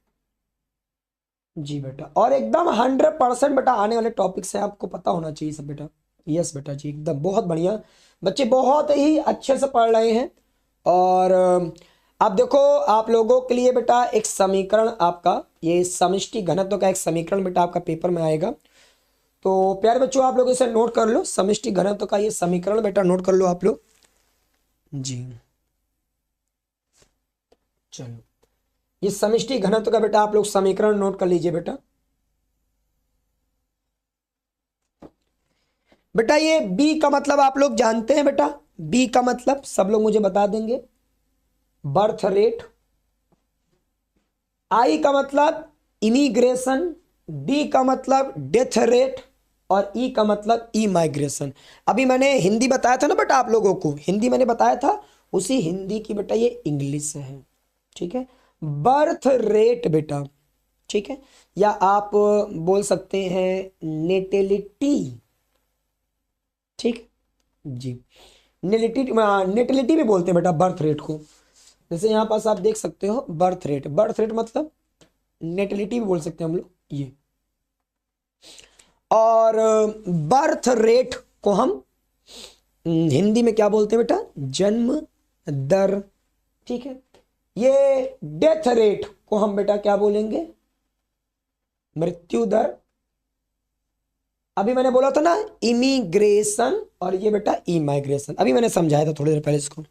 जी बेटा, और एकदम 100% बेटा आने वाले टॉपिक्स हैं, आपको पता होना चाहिए सब बेटा। यस बेटा जी, एकदम बहुत बढ़िया, बच्चे बहुत ही अच्छे से पढ़ रहे हैं। और अब देखो आप लोगों के लिए बेटा एक समीकरण, आपका ये समष्टि घनत्व का एक समीकरण बेटा आपका पेपर में आएगा। तो प्यारे बच्चों आप लोग इसे नोट कर लो, समष्टि घनत्व का ये समीकरण बेटा नोट कर लो आप लोग जी। चलो ये समष्टि घनत्व का बेटा आप लोग समीकरण नोट कर लीजिए बेटा। बेटा ये बी का मतलब आप लोग जानते हैं बेटा, बी का मतलब सब लोग मुझे बता देंगे, बर्थ रेट। आई का मतलब इमिग्रेशन, डी का मतलब डेथ रेट, और ई का मतलब ई माइग्रेशन। अभी मैंने हिंदी बताया था ना बेटा आप लोगों को, हिंदी मैंने बताया था, उसी हिंदी की बेटा ये इंग्लिश है, ठीक है। बर्थ रेट बेटा, ठीक है, या आप बोल सकते हैं नेटेलिटी, ठीक जी। नेटिलिटी भी बोलते हैं बेटा बर्थ रेट को। जैसे यहाँ पास आप देख सकते हो बर्थ रेट, बर्थ रेट मतलब नेटिलिटी भी बोल सकते हैं हम लोग ये। और बर्थ रेट को हम हिंदी में क्या बोलते हैं बेटा, जन्म दर, ठीक है। ये डेथ रेट को हम बेटा क्या बोलेंगे, मृत्यु दर। अभी मैंने बोला था ना इमिग्रेशन, और ये बेटा इमाइग्रेशन, अभी मैंने समझाया था थोड़ी देर पहले इसको।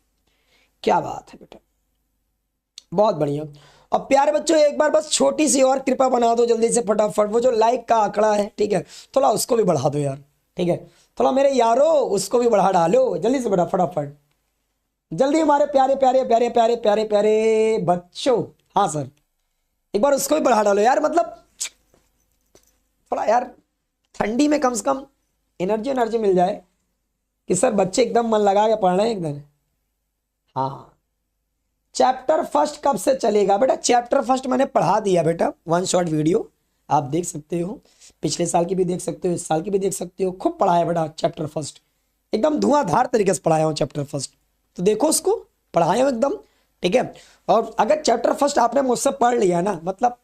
क्या बात है बेटा, बहुत बढ़िया। और प्यारे बच्चों एक बार बस छोटी सी और कृपा बना दो जल्दी से फटाफट, वो जो लाइक का आंकड़ा है, ठीक है, थोड़ा उसको भी बढ़ा दो यार, ठीक है, थोड़ा मेरे यारो उसको भी बढ़ा डालो जल्दी से बेटा फटाफट, जल्दी हमारे प्यारे प्यारे प्यारे प्यारे प्यारे प्यारे बच्चों। हाँ सर एक बार उसको भी बढ़ा डालो यार, मतलब थोड़ा यार ठंडी में कम से कम एनर्जी एनर्जी मिल जाए कि सर बच्चे एकदम मन लगा के पढ़ रहे हैं एकदम। हाँ चैप्टर फर्स्ट कब से चलेगा बेटा, चैप्टर फर्स्ट मैंने पढ़ा दिया बेटा, वन शॉट वीडियो आप देख सकते हो, पिछले साल की भी देख सकते हो, इस साल की भी देख सकते हो, खूब पढ़ाया बेटा चैप्टर फर्स्ट, एकदम धुआंधार तरीके से पढ़ाया हूँ चैप्टर फर्स्ट, तो देखो उसको पढ़ाया हूँ एकदम, ठीक है। और अगर चैप्टर फर्स्ट आपने मुझसे पढ़ लिया ना, मतलब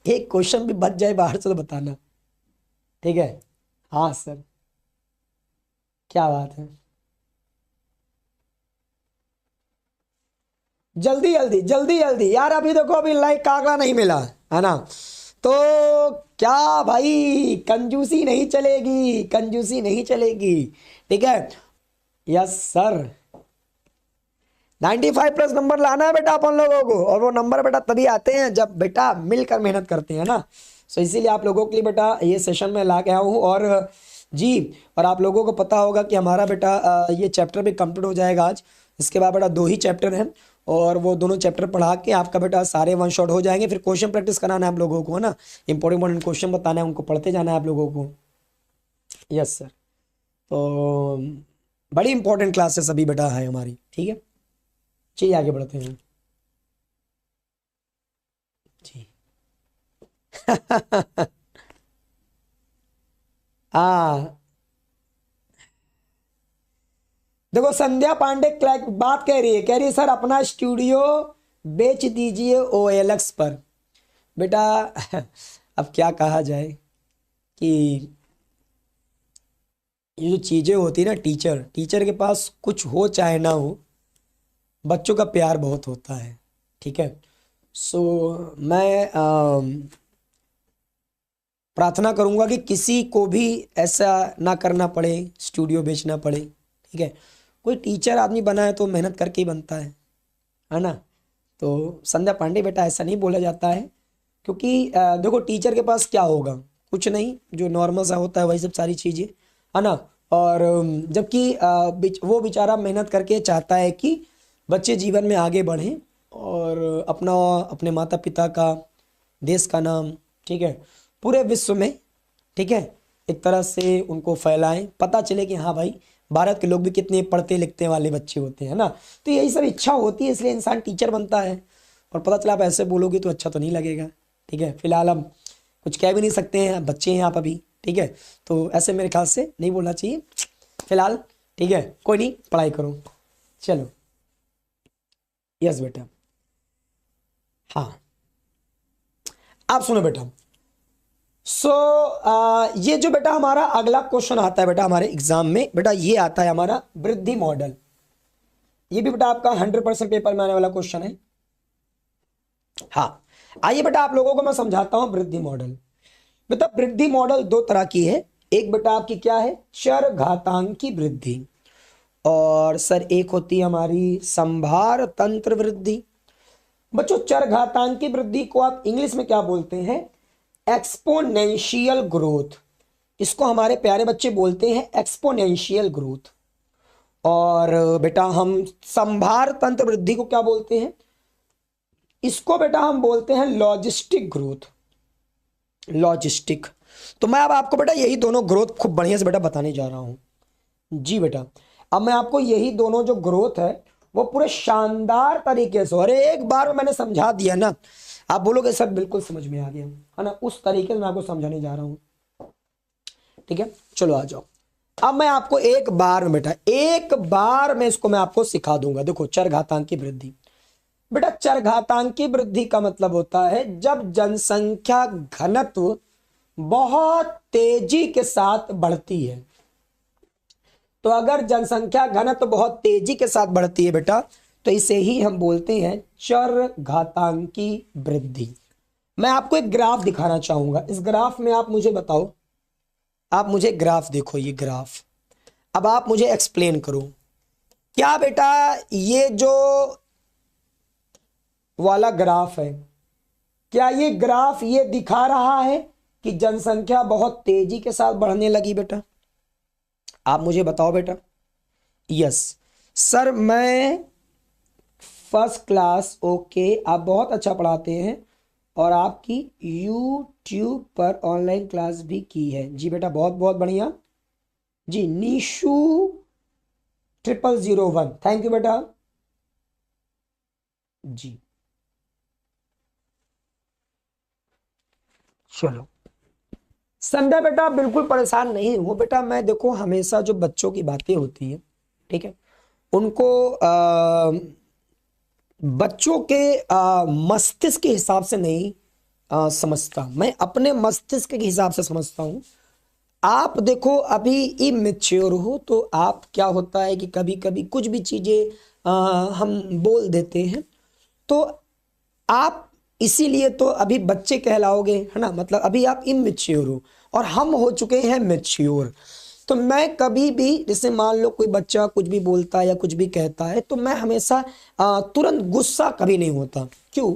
एक क्वेश्चन भी बच जाए बाहर से तो बताना, ठीक है। हाँ सर क्या बात है, जल्दी जल्दी जल्दी जल्दी यार, अभी देखो अभी लाइक का आंकड़ा नहीं मिला है ना, तो क्या भाई कंजूसी नहीं चलेगी, कंजूसी नहीं चलेगी, ठीक है। यस सर 95 प्लस नंबर लाना है बेटा अपन लोगों को, और वो नंबर बेटा तभी आते हैं जब बेटा मिलकर मेहनत करते हैं ना। सो इसीलिए आप लोगों के लिए बेटा ये सेशन में ला के आया हूँ, और जी और आप लोगों को पता होगा कि हमारा बेटा ये चैप्टर भी कंप्लीट हो जाएगा आज, इसके बाद बेटा 2 ही चैप्टर हैं, और वो दोनों चैप्टर पढ़ा के आपका बेटा सारे वन शॉट हो जाएंगे। फिर क्वेश्चन प्रैक्टिस कराना है आप लोगों को, है ना, इंपॉर्टेंट क्वेश्चन बताना है, उनको पढ़ते जाना है आप लोगों को। यस सर तो बड़ी इंपॉर्टेंट क्लासेस अभी बेटा है हमारी, ठीक है। चलिए आगे बढ़ते हैं जी। हाँ देखो संध्या पांडे बात कह रही है सर अपना स्टूडियो बेच दीजिए OLX पर। बेटा अब क्या कहा जाए कि ये जो चीज़ें होती है ना, टीचर के पास कुछ हो चाहे ना हो, बच्चों का प्यार बहुत होता है, ठीक है। सो मैं प्रार्थना करूंगा कि किसी को भी ऐसा ना करना पड़े, स्टूडियो बेचना पड़े, ठीक है। कोई टीचर आदमी बना है तो मेहनत करके ही बनता है ना। तो संध्या पांडे बेटा ऐसा नहीं बोला जाता है, क्योंकि देखो टीचर के पास क्या होगा, कुछ नहीं, जो नॉर्मल सा होता है वही सब सारी चीज़ें, है ना। और जबकि वो बेचारा मेहनत करके चाहता है कि बच्चे जीवन में आगे बढ़ें और अपने माता पिता का, देश का नाम, ठीक है, पूरे विश्व में, ठीक है, एक तरह से उनको फैलाएं, पता चले कि हाँ भाई भारत के लोग भी कितने पढ़ते लिखते वाले बच्चे होते हैं ना। तो यही सब इच्छा होती है, इसलिए इंसान टीचर बनता है। और पता चला आप ऐसे बोलोगे तो अच्छा तो नहीं लगेगा, ठीक है। फिलहाल हम कुछ कह भी नहीं सकते हैं, बच्चे हैं आप अभी, ठीक है, तो ऐसे मेरे ख्याल से नहीं बोलना चाहिए फिलहाल, ठीक है। कोई नहीं, पढ़ाई करो, चलो। यस बेटा हाँ आप सुनो बेटा। सो ये जो बेटा हमारा अगला क्वेश्चन आता है बेटा हमारे एग्जाम में, बेटा ये आता है हमारा वृद्धि मॉडल। ये भी बेटा आपका 100% पेपर में आने वाला क्वेश्चन है। हाँ, आइए बेटा आप लोगों को मैं समझाता हूं वृद्धि मॉडल। बेटा वृद्धि मॉडल दो तरह की है, एक बेटा आपकी क्या है, चर घातांकी वृद्धि, और सर एक होती है हमारी संभार तंत्र वृद्धि। बच्चों चर घातांकी वृद्धि को आप इंग्लिश में क्या बोलते हैं, एक्सपोनेंशियल ग्रोथ। इसको हमारे प्यारे बच्चे बोलते हैं एक्सपोनेंशियल ग्रोथ। और बेटा हम संभार तंत्र वृद्धि को क्या बोलते हैं, इसको बेटा हम बोलते हैं लॉजिस्टिक ग्रोथ, लॉजिस्टिक। तो मैं अब आपको बेटा यही दोनों ग्रोथ खूब बढ़िया से बेटा बताने जा रहा हूं। जी बेटा अब मैं आपको यही दोनों जो ग्रोथ है वो पूरे शानदार तरीके से, और एक बार में मैंने समझा दिया ना, आप बोलोगे सर बिल्कुल समझ में आ गया, है ना, उस तरीके से मैं आपको समझाने जा रहा हूं। ठीक है, चलो आ जाओ। अब मैं आपको एक बार में बेटा, एक बार में इसको मैं आपको सिखा दूंगा। देखो चर घातांकी वृद्धि, बेटा चर घातांकी वृद्धि का मतलब होता है जब जनसंख्या घनत्व बहुत तेजी के साथ बढ़ती है। तो अगर जनसंख्या घनत्व बहुत तेजी के साथ बढ़ती है बेटा, तो इसे ही हम बोलते हैं चर घातांकी वृद्धि। मैं आपको एक ग्राफ दिखाना चाहूंगा, इस ग्राफ में आप मुझे बताओ, आप मुझे ग्राफ देखो, ये ग्राफ, अब आप मुझे एक्सप्लेन करो, क्या बेटा ये जो वाला ग्राफ है, क्या ये ग्राफ ये दिखा रहा है कि जनसंख्या बहुत तेजी के साथ बढ़ने लगी बेटा? आप मुझे बताओ बेटा। यस सर मैं फर्स्ट क्लास, ओके आप बहुत अच्छा पढ़ाते हैं और आपकी यूट्यूब पर ऑनलाइन क्लास भी की है। जी बेटा बहुत बहुत बढ़िया। जी नीशू 0001 थैंक यू बेटा। जी चलो संध्या बेटा बिल्कुल परेशान नहीं हो बेटा, मैं देखो हमेशा जो बच्चों की बातें होती है, ठीक है, उनको बच्चों के मस्तिष्क के हिसाब से नहीं समझता, मैं अपने मस्तिष्क के हिसाब से समझता हूं। आप देखो अभी इमेच्योर हो, तो आप क्या होता है कि कभी कभी कुछ भी चीजें हम बोल देते हैं, तो आप इसीलिए तो अभी बच्चे कहलाओगे, है ना, मतलब अभी आप इमेच्योर हो और हम हो चुके हैं मैच्योर। तो मैं कभी भी जैसे मान लो कोई बच्चा कुछ भी बोलता है या कुछ भी कहता है, तो मैं हमेशा तुरंत गुस्सा कभी नहीं होता। क्यों?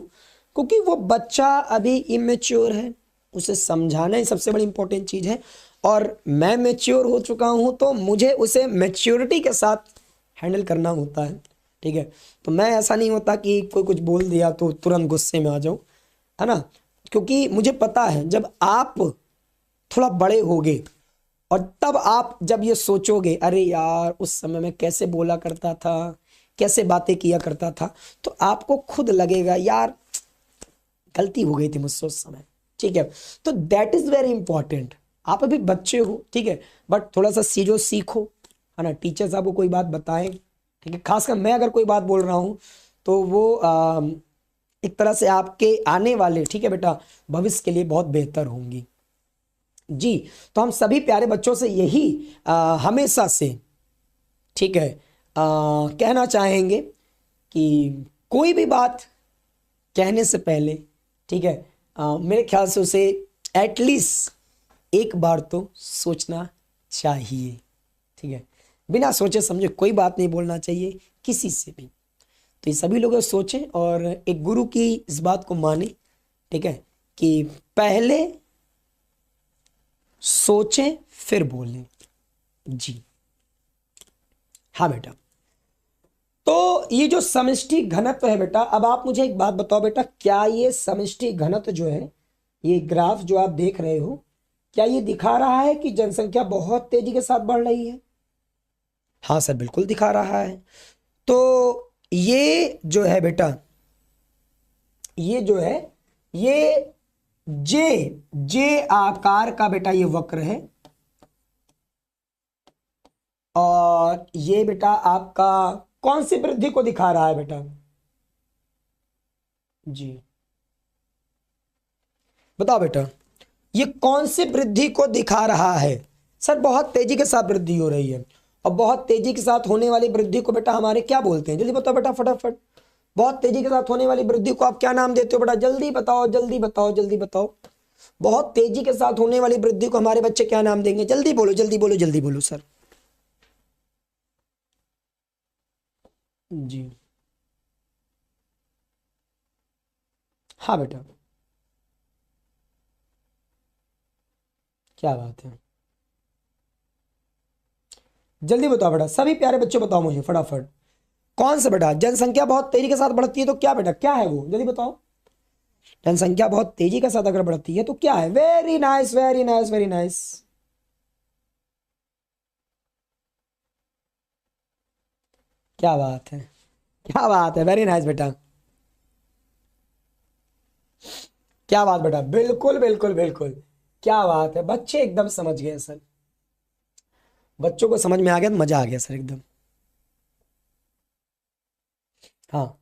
क्योंकि वो बच्चा अभी इमेच्योर है, उसे समझाना ही सबसे बड़ी इंपॉर्टेंट चीज है, और मैं मैच्योर हो चुका हूं तो मुझे उसे मैच्योरिटी के साथ हैंडल करना होता है। ठीक है, तो मैं ऐसा नहीं होता कि कोई कुछ बोल दिया तो तुरंत गुस्से में आ जाऊं, है ना, क्योंकि मुझे पता है जब आप थोड़ा बड़े होगे और तब आप जब ये सोचोगे अरे यार उस समय मैं कैसे बोला करता था, कैसे बातें किया करता था, तो आपको खुद लगेगा यार गलती हो गई थी मुझसे उस समय। ठीक है, तो दैट इज वेरी इंपॉर्टेंट। आप अभी बच्चे हो, ठीक है, बट थोड़ा सा चीजों सीखो, है ना, टीचर्स आपको कोई बात बताएं, ठीक है, खासकर मैं अगर कोई बात बोल रहा हूं तो वो एक तरह से आपके आने वाले, ठीक है बेटा, भविष्य के लिए बहुत बेहतर होंगी। जी तो हम सभी प्यारे बच्चों से यही हमेशा से, ठीक है, कहना चाहेंगे कि कोई भी बात कहने से पहले, ठीक है, मेरे ख्याल से उसे एटलीस्ट एक बार तो सोचना चाहिए। ठीक है, बिना सोचे समझे कोई बात नहीं बोलना चाहिए किसी से भी। तो ये सभी लोग सोचें और एक गुरु की इस बात को माने, ठीक है, कि पहले सोचें फिर बोलें। जी हाँ बेटा, तो ये जो समष्टि घनत्व है बेटा, अब आप मुझे एक बात बताओ बेटा, क्या ये समष्टि घनत्व जो है, ये ग्राफ जो आप देख रहे हो, क्या ये दिखा रहा है कि जनसंख्या बहुत तेजी के साथ बढ़ रही है? हाँ सर बिल्कुल दिखा रहा है। तो ये जो है बेटा, ये जो है ये जे जे आकार का बेटा ये वक्र है, और ये बेटा आपका कौन सी वृद्धि को दिखा रहा है बेटा? जी बताओ बेटा, ये कौन सी वृद्धि को दिखा रहा है? सर बहुत तेजी के साथ वृद्धि हो रही है। और बहुत तेजी के साथ होने वाली वृद्धि को बेटा हमारे क्या बोलते हैं? जल्दी बताओ बेटा फटाफट। बहुत तेजी के साथ होने वाली वृद्धि को आप क्या नाम देते हो बेटा? जल्दी बताओ, जल्दी बताओ, जल्दी बताओ। बहुत तेजी के साथ होने वाली वृद्धि को हमारे बच्चे क्या नाम देंगे? जल्दी बोलो, जल्दी बोलो, जल्दी बोलो सर। जी हाँ बेटा, क्या बात है, जल्दी बताओ बेटा, सभी प्यारे बच्चों बताओ मुझे फटाफट। कौन सा बेटा? जनसंख्या बहुत तेजी के साथ बढ़ती है तो क्या बेटा, क्या है वो? जल्दी बताओ। जनसंख्या बहुत तेजी के साथ अगर बढ़ती है तो क्या है? Very nice, very nice, very nice. क्या बात है, क्या बात है, वेरी नाइस बेटा। क्या बात बेटा, बिल्कुल बिल्कुल बिल्कुल। क्या बात है, बच्चे एकदम समझ गए सर। बच्चों को समझ में आ गया तो मजा आ गया सर एकदम। हाँ,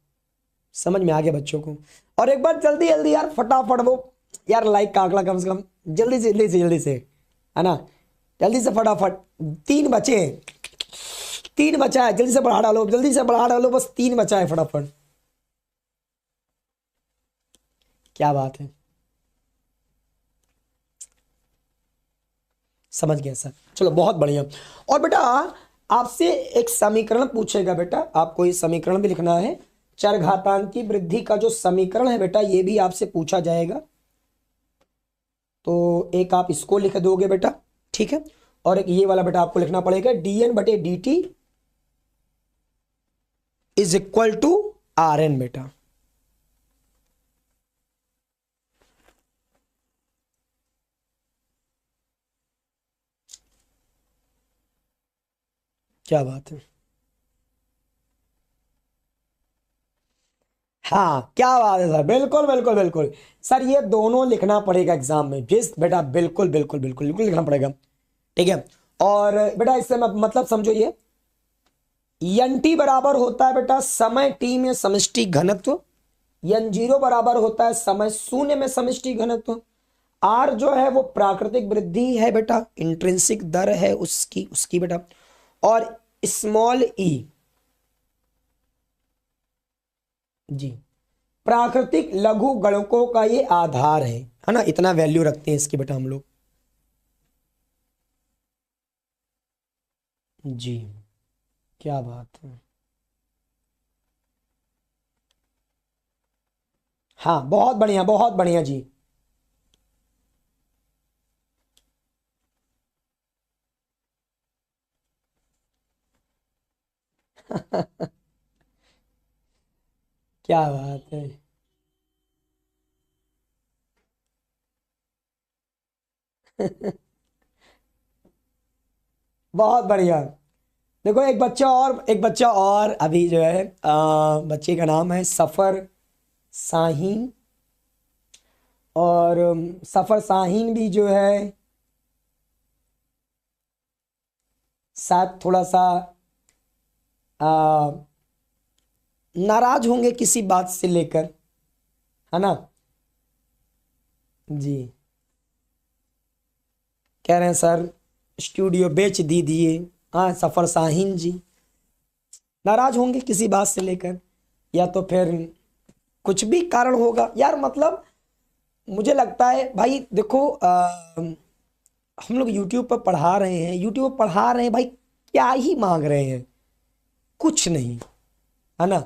समझ में आ गया बच्चों को। और एक बार जल्दी जल्दी यार फटाफट वो, यार लाइक का आंकड़ा कम से कम जल्दी से जल्दी से जल्दी से, है ना? जल्दी से फटाफट। तीन बचे हैं, तीन बचा है, जल्दी से बढ़ा डालो, जल्दी से बढ़ा डालो, बस तीन बचा है फटाफट। क्या बात है, समझ गया सर, चलो बहुत बढ़िया। और बेटा आपसे एक समीकरण पूछेगा बेटा, आपको ये समीकरण भी लिखना है। चरघातांकी वृद्धि का जो समीकरण है बेटा ये भी आपसे पूछा जाएगा, तो एक आप इसको लिख दोगे बेटा, ठीक है? और एक ये वाला बेटा आपको लिखना पड़ेगा, dN/dt is equal to RN बेटा। क्या बात है, हाँ क्या बात है सर, बिल्कुल बिल्कुल बिल्कुल। सर ये दोनों लिखना पड़ेगा एग्जाम में, जिस बेटा बिल्कुल बिल्कुल बिल्कुल बिल्कुल लिखना पड़ेगा, ठीक है? और बेटा इससे मतलब समझो, ये एन टी बराबर होता है बेटा समय टी में समष्टि घनत्व, एन जीरो बराबर होता है समय शून्य में समष्टि घनत्व, आर जो है वो प्राकृतिक वृद्धि है बेटा, इंट्रिंसिक दर है उसकी उसकी बेटा, और स्मॉल ई जी प्राकृतिक लघु गणकों का ये आधार है ना? इतना वैल्यू रखते हैं इसकी बेटा हम लोग। जी क्या बात है, हाँ बहुत बढ़िया जी। क्या बात है, बहुत बढ़िया। देखो एक बच्चा और, एक बच्चा और अभी जो है बच्चे का नाम है सफर शाहीन। और सफर शाहीन भी जो है शायद थोड़ा सा आ, नाराज होंगे किसी बात से लेकर, है ना? जी कह रहे हैं सर स्टूडियो बेच दीजिए। हाँ सफर शाहीन जी नाराज होंगे किसी बात से लेकर, या तो फिर कुछ भी कारण होगा यार। मतलब मुझे लगता है भाई देखो, हम लोग यूट्यूब पर पढ़ा रहे हैं, यूट्यूब पर पढ़ा रहे हैं भाई, क्या ही मांग रहे हैं? कुछ नहीं, है ना?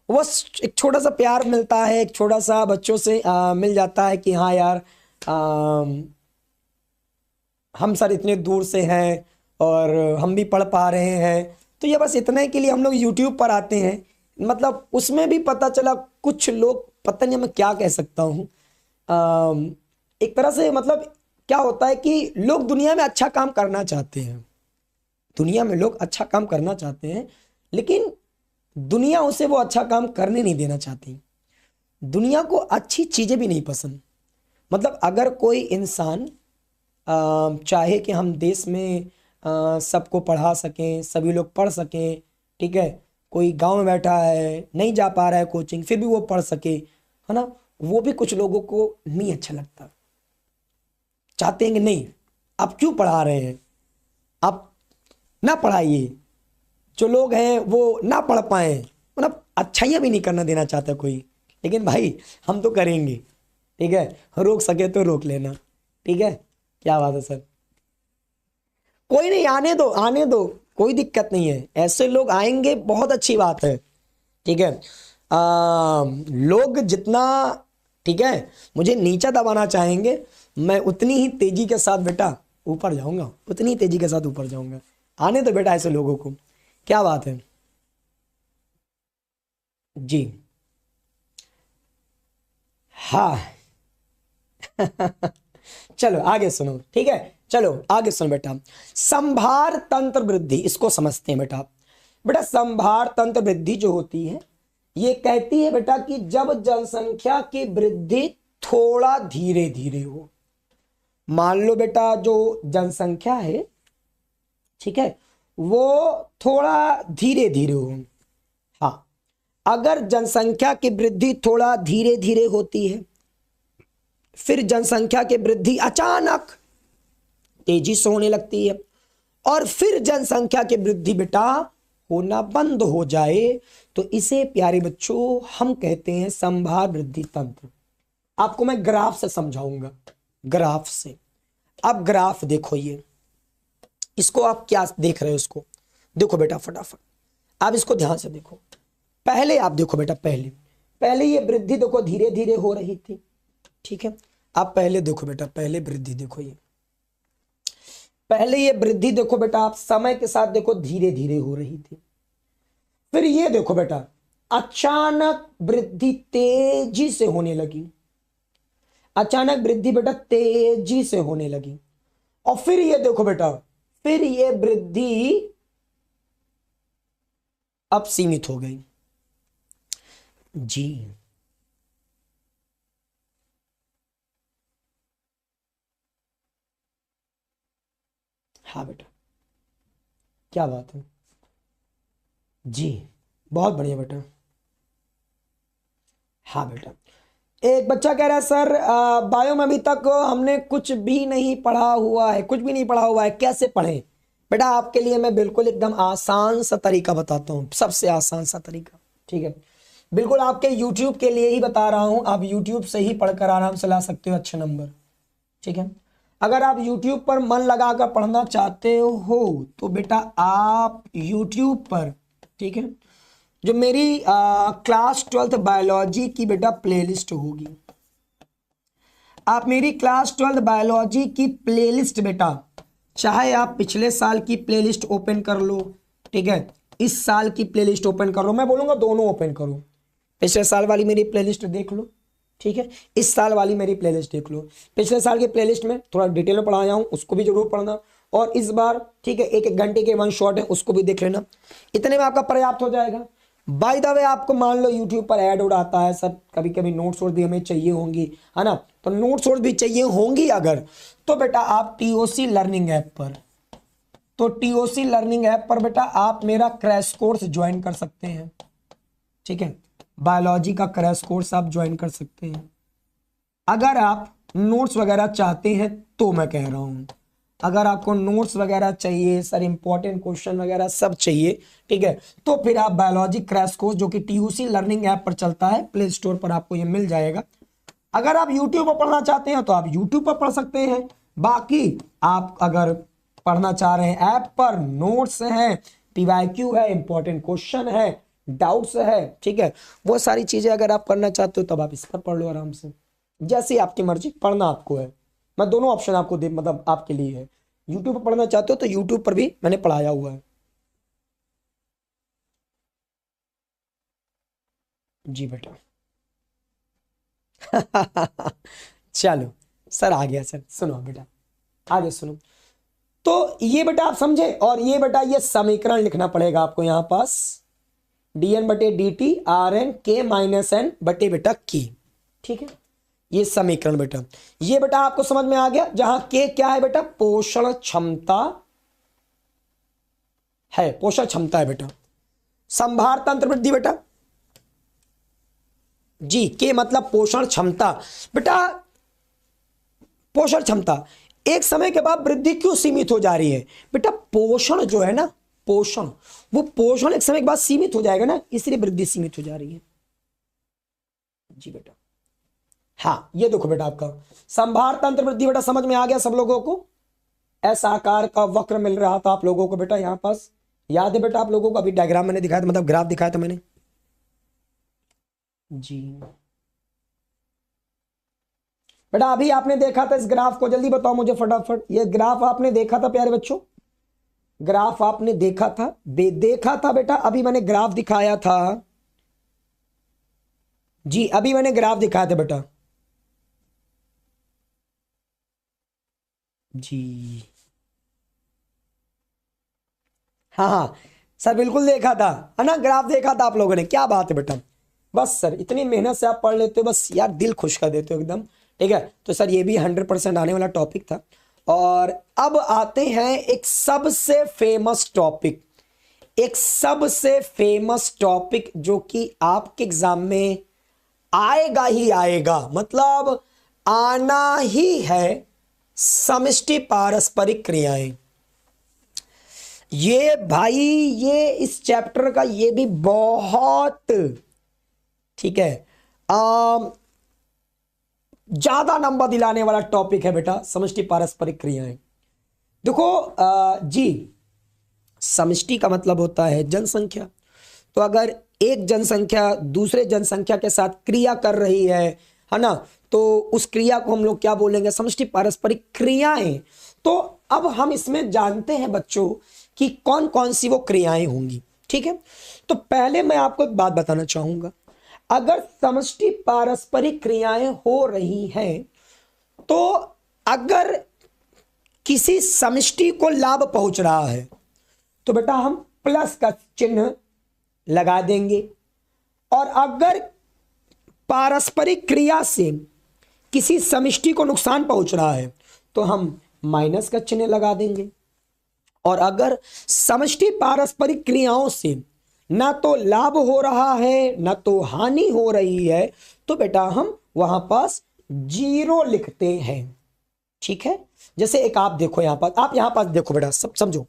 बस एक छोटा सा प्यार मिलता है, एक छोटा सा बच्चों से मिल जाता है कि हाँ यार हम सर इतने दूर से हैं और हम भी पढ़ पा रहे हैं, तो ये बस इतने के लिए हम लोग यूट्यूब पर आते हैं। मतलब उसमें भी पता चला कुछ लोग, पता नहीं मैं क्या कह सकता हूँ, एक तरह से मतलब क्या होता है कि लोग दुनिया में अच्छा काम करना चाहते हैं, दुनिया में लोग अच्छा काम करना चाहते हैं, लेकिन दुनिया उसे वो अच्छा काम करने नहीं देना चाहती। दुनिया को अच्छी चीज़ें भी नहीं पसंद। मतलब अगर कोई इंसान चाहे कि हम देश में सबको पढ़ा सकें, सभी लोग पढ़ सकें, ठीक है? कोई गांव में बैठा है नहीं जा पा रहा है कोचिंग, फिर भी वो पढ़ सके, है ना? वो भी कुछ लोगों को नहीं अच्छा लगता, चाहते हैं कि नहीं आप क्यों पढ़ा रहे हैं, आप ना पढ़ाइए, जो लोग हैं वो ना पढ़ पाए, मतलब अच्छाइयाँ भी नहीं करना देना चाहता कोई, लेकिन भाई हम तो करेंगे, ठीक है, रोक सके तो रोक लेना, ठीक है, क्या बात है सर। कोई नहीं, आने दो आने दो, कोई दिक्कत नहीं है, ऐसे लोग आएंगे बहुत अच्छी बात है, ठीक है। लोग जितना, ठीक है, मुझे नीचा दबाना चाहेंगे, मैं उतनी ही तेजी के साथ बेटा ऊपर जाऊंगा, उतनी ही तेजी के साथ ऊपर जाऊंगा। आने दो बेटा ऐसे लोगों को, क्या बात है जी। हाँ चलो आगे सुनो, ठीक है, चलो आगे सुनो बेटा। संभार तंत्र वृद्धि, इसको समझते हैं बेटा। बेटा संभार तंत्र वृद्धि जो होती है, ये कहती है बेटा कि जब जनसंख्या की वृद्धि थोड़ा धीरे धीरे हो। मान लो बेटा जो जनसंख्या है, ठीक है, वो थोड़ा धीरे धीरे हो। हाँ, अगर जनसंख्या की वृद्धि थोड़ा धीरे धीरे होती है, फिर जनसंख्या की वृद्धि अचानक तेजी से होने लगती है, और फिर जनसंख्या की वृद्धि बेटा होना बंद हो जाए, तो इसे प्यारे बच्चों हम कहते हैं संभार वृद्धि तंत्र। आपको मैं ग्राफ से समझाऊंगा, ग्राफ से। अब ग्राफ देखो, ये इसको आप क्या देख रहे हो, इसको देखो बेटा फटाफट, आप इसको ध्यान से देखो। पहले आप देखो बेटा, पहले ये वृद्धि देखो धीरे धीरे हो रही थी, ठीक है। आप पहले देखो बेटा, पहले वृद्धि देखो, ये पहले ये वृद्धि देखो बेटा, आप समय के साथ देखो धीरे धीरे हो रही थी। फिर ये देखो बेटा, अचानक वृद्धि तेजी से होने लगी, अचानक वृद्धि बेटा तेजी से होने लगी। और फिर ये देखो बेटा, फिर ये वृद्धि अब सीमित हो गई जी। हाँ बेटा, क्या बात है जी, बहुत बढ़िया बेटा। हाँ बेटा, एक बच्चा कह रहा है सर बायो में अभी तक हमने कुछ भी नहीं पढ़ा हुआ है, कुछ भी नहीं पढ़ा हुआ है, कैसे पढ़ें? बेटा आपके लिए मैं बिल्कुल एकदम आसान सा तरीका बताता हूँ, सबसे आसान सा तरीका, ठीक है, बिल्कुल आपके YouTube के लिए ही बता रहा हूँ। आप YouTube से ही पढ़कर आराम से ला सकते हो अच्छे नंबर, ठीक है। अगर आप YouTube पर मन लगाकर पढ़ना चाहते हो तो बेटा आप YouTube पर, ठीक है, जो मेरी क्लास 12th बायोलॉजी की बेटा प्लेलिस्ट होगी, आप मेरी क्लास 12th बायोलॉजी की प्लेलिस्ट बेटा, चाहे आप पिछले साल की प्लेलिस्ट ओपन कर लो, ठीक है, इस साल की प्लेलिस्ट ओपन कर लो, मैं बोलूंगा दोनों ओपन करो, पिछले साल वाली मेरी प्लेलिस्ट देख लो, ठीक है, इस साल वाली मेरी प्लेलिस्ट देख लो। पिछले साल की प्लेलिस्ट में थोड़ा डिटेल में पढ़ाया हूँ, उसको भी जरूर पढ़ना, और इस बार ठीक है एक घंटे के 1 शॉट है, उसको भी देख लेना, इतने में आपका पर्याप्त हो जाएगा। बाय द वे आपको मान लो यूट्यूब पर ऐड उड़ आता है सर, कभी कभी नोट्स भी हमें चाहिए होंगी, है ना, तो नोट्स भी चाहिए होंगी अगर, तो बेटा आप टीओसी लर्निंग ऐप पर, तो टीओसी लर्निंग ऐप पर बेटा आप मेरा क्रैश कोर्स ज्वाइन कर सकते हैं, ठीक है, बायोलॉजी का क्रैश कोर्स आप ज्वाइन कर सकते हैं। अगर आप नोट्स वगैरह चाहते हैं तो मैं कह रहा हूं, अगर आपको नोट्स वगैरह चाहिए सर, इंपॉर्टेंट क्वेश्चन वगैरह सब चाहिए, ठीक है, तो फिर आप बायोलॉजी क्रैश कोर्स जो कि टीयूसी लर्निंग ऐप पर चलता है, प्ले स्टोर पर आपको ये मिल जाएगा। अगर आप यूट्यूब पर पढ़ना चाहते हैं तो आप यूट्यूब पर पढ़ सकते हैं। बाकी आप अगर पढ़ना चाह रहे हैं ऐप पर, नोट्स हैं, पीवाईक्यू है, इंपॉर्टेंट क्वेश्चन है, डाउट्स है, ठीक है, वो सारी चीजें अगर आप करना चाहते हो तब आप इस पर पढ़ लो आराम से, जैसी आपकी मर्जी, पढ़ना आपको है। मैं दोनों ऑप्शन आपको दे, मतलब आपके लिए है। यूट्यूब पर पढ़ना चाहते हो तो यूट्यूब पर भी मैंने पढ़ाया हुआ है जी बेटा। चलो सर आ गया सर, सुनो बेटा आगे सुनो। तो ये बेटा आप समझे, और ये बेटा ये समीकरण लिखना पड़ेगा आपको यहाँ पास, dn बटे dt rn k minus n बटे बेटा k, ठीक है, ये समीकरण बेटा, ये बेटा आपको समझ में आ गया। जहां के क्या है बेटा, पोषण क्षमता है, पोषण क्षमता है बेटा। संभार तंत्र वृद्धि बेटा जी, के मतलब पोषण क्षमता बेटा, पोषण क्षमता एक समय के बाद वृद्धि क्यों सीमित हो जा रही है बेटा, पोषण जो है ना, पोषण, वो पोषण एक समय के बाद सीमित हो जाएगा ना, इसलिए वृद्धि सीमित हो जा रही है। जी बेटा, हाँ ये देखो बेटा, आपका संभार तंत्र वृद्धि बेटा समझ में आ गया सब लोगों को। ऐसा आकार का वक्र मिल रहा था आप लोगों को बेटा, यहां पास याद है बेटा आप लोगों को, अभी डायग्राम मैंने दिखाया था, मतलब ग्राफ दिखाया था मैंने। जी बेटा अभी आपने देखा था इस ग्राफ को, जल्दी बताओ मुझे फटाफट, ये ग्राफ आपने देखा था प्यारे बच्चों, ग्राफ आपने देखा था, देखा था बेटा, अभी मैंने ग्राफ दिखाया था। जी अभी मैंने ग्राफ दिखाया था बेटा। जी हाँ हाँ सर बिल्कुल देखा था, है ना, ग्राफ देखा था आप लोगों ने, क्या बात है बेटा। बस सर इतनी मेहनत से आप पढ़ लेते हो, बस यार दिल खुश कर देते हो एकदम। ठीक है, तो सर ये भी 100% आने वाला टॉपिक था। और अब आते हैं एक सबसे फेमस टॉपिक, एक सबसे फेमस टॉपिक जो कि आपके एग्जाम में आएगा ही आएगा, मतलब आना ही है, समष्टि पारस्परिक क्रियाएं। ये भाई ये इस चैप्टर का ये भी बहुत, ठीक है, ज्यादा नंबर दिलाने वाला टॉपिक है बेटा, समष्टि पारस्परिक क्रियाएं। देखो जी समष्टि का मतलब होता है जनसंख्या, तो अगर एक जनसंख्या दूसरे जनसंख्या के साथ क्रिया कर रही है ना, तो उस क्रिया को हम लोग क्या बोलेंगे, समष्टि पारस्परिक क्रियाएं। तो अब हम इसमें जानते हैं बच्चों कि कौन कौन सी वो क्रियाएं होंगी। ठीक है, तो पहले मैं आपको एक बात बताना चाहूंगा, अगर समष्टि पारस्परिक क्रियाएं हो रही हैं तो अगर किसी समष्टि को लाभ पहुंच रहा है तो बेटा हम प्लस का चिन्ह लगा देंगे, और अगर पारस्परिक क्रिया से किसी समष्टि को नुकसान पहुंच रहा है तो हम माइनस का चिन्ह लगा देंगे। और अगर समष्टि पारस्परिक क्रियाओं से ना तो लाभ हो रहा है ना तो हानि हो रही है तो बेटा हम वहां पास 0 लिखते हैं। ठीक है, जैसे एक आप देखो यहां पर, आप यहां पास देखो बेटा, सब समझो।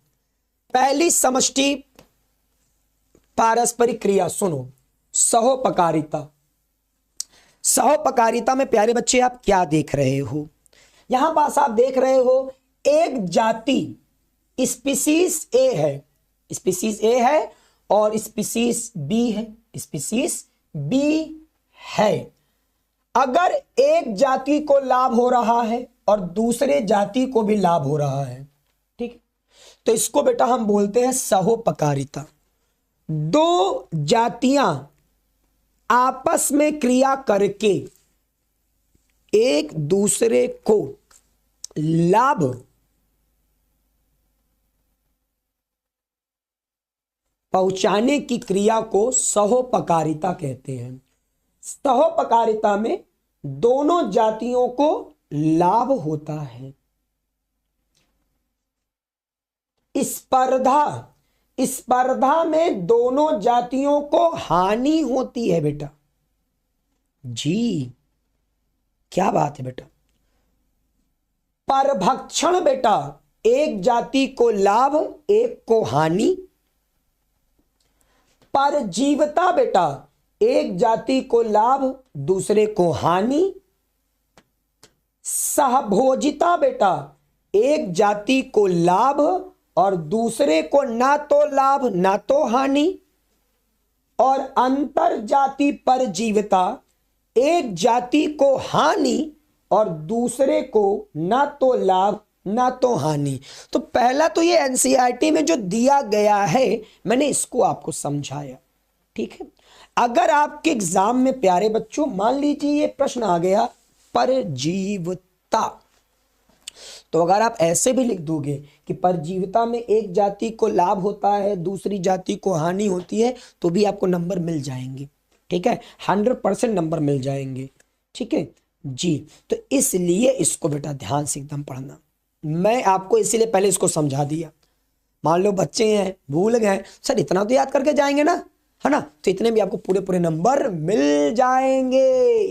पहली समष्टि पारस्परिक क्रिया सुनो, सहोपकारिता। सहोपकारिता में प्यारे बच्चे आप क्या देख रहे हो, यहां पास आप देख रहे हो एक जाति स्पीसीज ए है, स्पीसीज ए है और स्पीसीज बी है, स्पीसीज बी है। अगर एक जाति को लाभ हो रहा है और दूसरे जाति को भी लाभ हो रहा है, ठीक, तो इसको बेटा हम बोलते हैं सहोपकारिता। दो जातियां आपस में क्रिया करके एक दूसरे को लाभ पहुंचाने की क्रिया को सहोपकारिता कहते हैं। सहोपकारिता में दोनों जातियों को लाभ होता है। स्पर्धा, स्पर्धा में दोनों जातियों को हानि होती है बेटा। जी क्या बात है बेटा। परभक्षण बेटा, एक जाति को लाभ एक को हानि। परजीवता बेटा, एक जाति को लाभ दूसरे को हानि। सहभोजिता बेटा, एक जाति को लाभ और दूसरे को ना तो लाभ ना तो हानि। और अंतर जाति परजीवता, एक जाति को हानि और दूसरे को ना तो लाभ ना तो हानि। तो पहला तो ये एनसीईआरटी में जो दिया गया है मैंने इसको आपको समझाया। ठीक है, अगर आपके एग्जाम में प्यारे बच्चों मान लीजिए ये प्रश्न आ गया परजीवता, तो अगर आप ऐसे भी लिख दोगे कि परजीवता में एक जाति को लाभ होता है दूसरी जाति को हानि होती है तो भी आपको नंबर मिल जाएंगे। ठीक है, 100% नंबर मिल जाएंगे। ठीक है जी, तो इसलिए इसको बेटा ध्यान से एकदम पढ़ना। मैं आपको इसीलिए पहले इसको समझा दिया। मान लो बच्चे हैं भूल गए, सर इतना तो याद करके जाएंगे ना, है ना, तो इतने भी आपको पूरे पूरे नंबर मिल जाएंगे।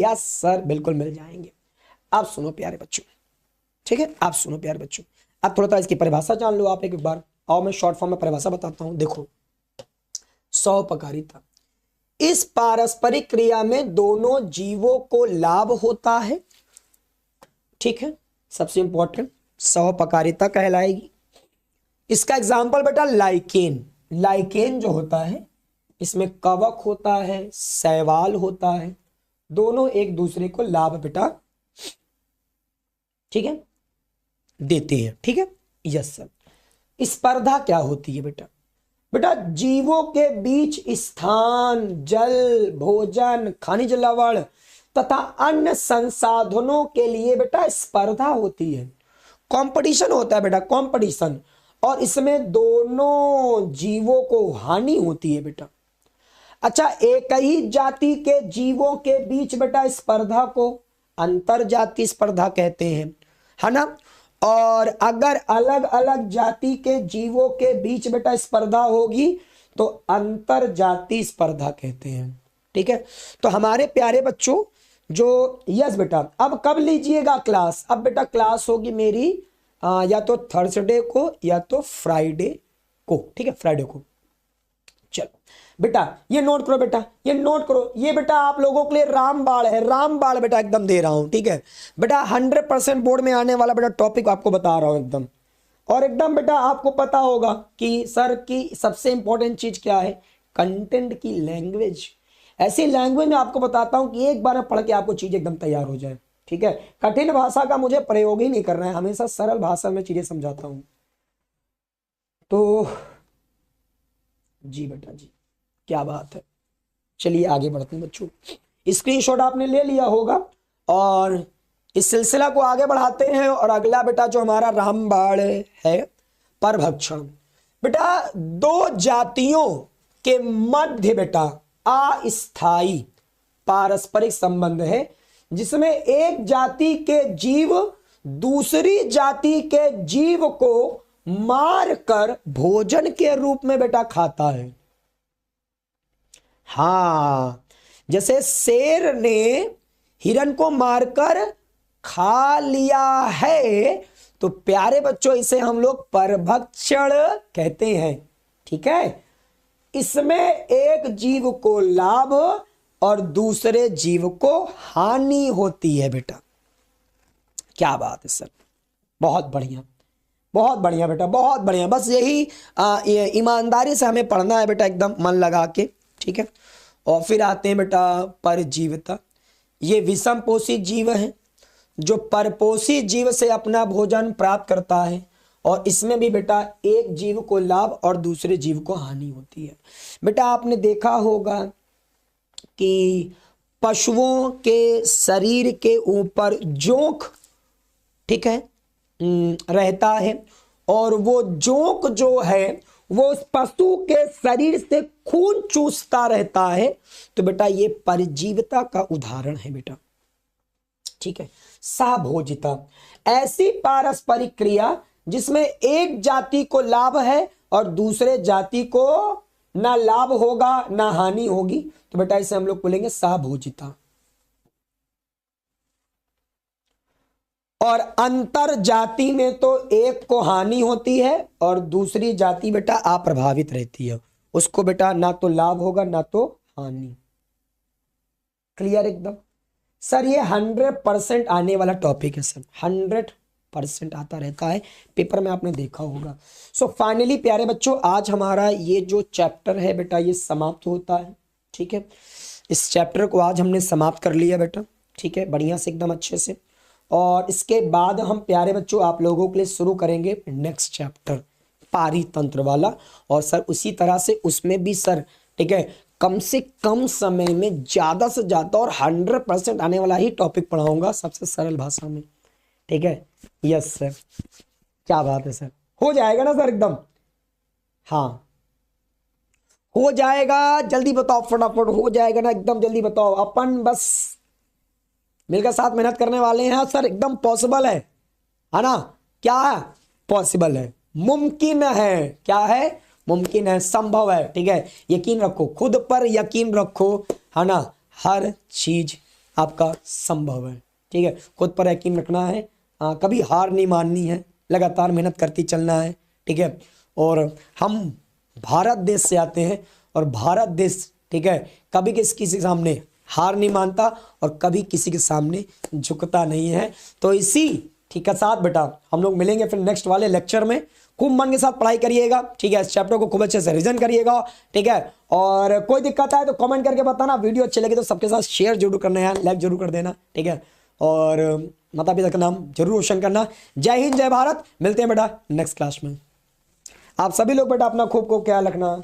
यस सर बिल्कुल मिल जाएंगे। आप सुनो प्यारे बच्चों, ठीक है, आप सुनो प्यारे बच्चों, आप थोड़ा सा इसकी परिभाषा जान लो आप एक बार और मैं शॉर्ट फॉर्म में परिभाषा बताता हूं। देखो, स्वपकारिता, इस पारस्परिक क्रिया में दोनों जीवों को लाभ होता है। ठीक है, सबसे इंपॉर्टेंट स्वपकारिता कहलाएगी। इसका एग्जाम्पल बेटा लाइकेन, लाइकेन जो होता है इसमें कवक होता है, शैवाल होता है, दोनों एक दूसरे को लाभ बेटा, ठीक है, देते हैं। ठीक है, यस सर। स्पर्धा क्या होती है बेटा? बेटा जीवों के बीच स्थान, जल, भोजन, खनिज लवण तथा अन्य संसाधनों के लिए बेटा स्पर्धा होती है, कंपटीशन होता है बेटा, कंपटीशन। और इसमें दोनों जीवों को हानि होती है बेटा। अच्छा, एक ही जाति के जीवों के बीच बेटा स्पर्धा को अंतर जाति स्पर्धा कहते हैं, है ना। और अगर अलग अलग जाति के जीवों के बीच बेटा स्पर्धा होगी तो अंतर जाति स्पर्धा कहते हैं। ठीक है, तो हमारे प्यारे बच्चों जो, यस बेटा, अब कब लीजिएगा क्लास? अब बेटा क्लास होगी मेरी या तो थर्सडे को या तो फ्राइडे को। ठीक है, फ्राइडे को। चलो बेटा ये नोट करो, बेटा ये नोट करो, ये बेटा आप लोगों के लिए रामबाण है, रामबाण बेटा एकदम दे रहा हूं। ठीक है बेटा, 100% बोर्ड में आने वाला बेटा टॉपिक आपको बता रहा हूं एकदम। और एकदम बेटा आपको पता होगा कि सर की सबसे इंपॉर्टेंट चीज क्या है? कंटेंट की लैंग्वेज। ऐसी लैंग्वेज में आपको बताता हूं कि एक बार में पढ़ के आपको चीज एकदम तैयार हो जाए। ठीक है, कठिन भाषा का मुझे प्रयोग ही नहीं करना है, हमेशा सरल भाषा में चीजें समझाता हूं। तो जी बेटा जी, क्या बात है। चलिए आगे बढ़ते हैं बच्चों। स्क्रीनशॉट आपने ले लिया होगा और इस सिलसिला को आगे बढ़ाते हैं। और अगला बेटा जो हमारा रामबाण है, परभक्षण। बेटा दो जातियों के मध्य बेटा अस्थाई पारस्परिक संबंध है, जिसमें एक जाति के जीव दूसरी जाति के जीव को मार कर भोजन के रूप में बेटा खाता है। हां, जैसे शेर ने हिरन को मारकर खा लिया है, तो प्यारे बच्चों इसे हम लोग परभक्षण कहते हैं। ठीक है, इसमें एक जीव को लाभ और दूसरे जीव को हानि होती है बेटा। क्या बात है सर, बहुत बढ़िया, बहुत बढ़िया बेटा, बहुत बढ़िया। बस यही ईमानदारी से हमें पढ़ना है बेटा, एकदम मन लगा के। ठीक है, और फिर आते हैं बेटा परजीवता। ये विषम पोषी जीव है जो परपोषी जीव से अपना भोजन प्राप्त करता है, और इसमें भी बेटा एक जीव को लाभ और दूसरे जीव को हानि होती है। बेटा आपने देखा होगा कि पशुओं के शरीर के ऊपर जोंक, ठीक है, रहता है, और वो जोंक जो है वो उस पशु के शरीर से खून चूसता रहता है। तो बेटा ये परजीवता का उदाहरण है बेटा। ठीक है, साभोजिता, ऐसी पारस्परिक क्रिया जिसमें एक जाति को लाभ है और दूसरे जाति को ना लाभ होगा ना हानि होगी, तो बेटा इसे हम लोग बोलेंगे साभोजिता। और अंतर जाति में तो एक को हानि होती है और दूसरी जाति बेटा अप्रभावित रहती है, उसको बेटा ना तो लाभ होगा ना तो हानि। क्लियर एकदम सर? ये 100% आने वाला टॉपिक है सर, 100% आता रहता है पेपर में, आपने देखा होगा। सो फाइनली प्यारे बच्चों, आज हमारा ये जो चैप्टर है बेटा ये समाप्त होता है। ठीक है, इस चैप्टर को आज हमने समाप्त कर लिया बेटा। ठीक है, बढ़िया से एकदम अच्छे से। और इसके बाद हम प्यारे बच्चों आप लोगों के लिए शुरू करेंगे नेक्स्ट चैप्टर पारितंत्र वाला। और सर उसी तरह से उसमें भी सर, ठीक है, कम से कम समय में ज़्यादा से ज़्यादा और 100% आने वाला ही टॉपिक पढ़ाऊंगा सबसे सरल भाषा में। ठीक है, यस सर, क्या बात है सर, हो जाएगा ना सर एकदम? हाँ हो जाएगा, जल्दी बताओ, फटाफट हो जाएगा ना एकदम, जल्दी बताओ। अपन बस मिलकर साथ मेहनत करने वाले हैं सर, एकदम पॉसिबल है ना? क्या है? पॉसिबल है, मुमकिन है। क्या है? मुमकिन है, संभव है। ठीक है, यकीन रखो, खुद पर यकीन रखो, है ना, हर चीज आपका संभव है। ठीक है, खुद पर यकीन रखना है, कभी हार नहीं माननी है, लगातार मेहनत करती चलना है। ठीक है, और हम भारत देश से आते हैं और भारत देश, ठीक है, कभी किसी के सामने हार नहीं मानता और कभी किसी के सामने झुकता नहीं है। तो इसी ठीक है साथ बेटा हम लोग मिलेंगे फिर नेक्स्ट वाले लेक्चर में। खूब मन के साथ पढ़ाई करिएगा, ठीक है, इस चैप्टर को खूब अच्छे से रिवीजन करिएगा, ठीक है। और कोई दिक्कत आए तो कमेंट करके बताना, वीडियो अच्छी लगी तो सबके साथ शेयर जरूर करना है, लाइक जरूर कर देना, ठीक है। और माता पिता का नाम जरूर रोशन करना। जय हिंद जय भारत, मिलते हैं बेटा नेक्स्ट क्लास में। आप सभी लोग बेटा अपना खूब ख्याल रखना।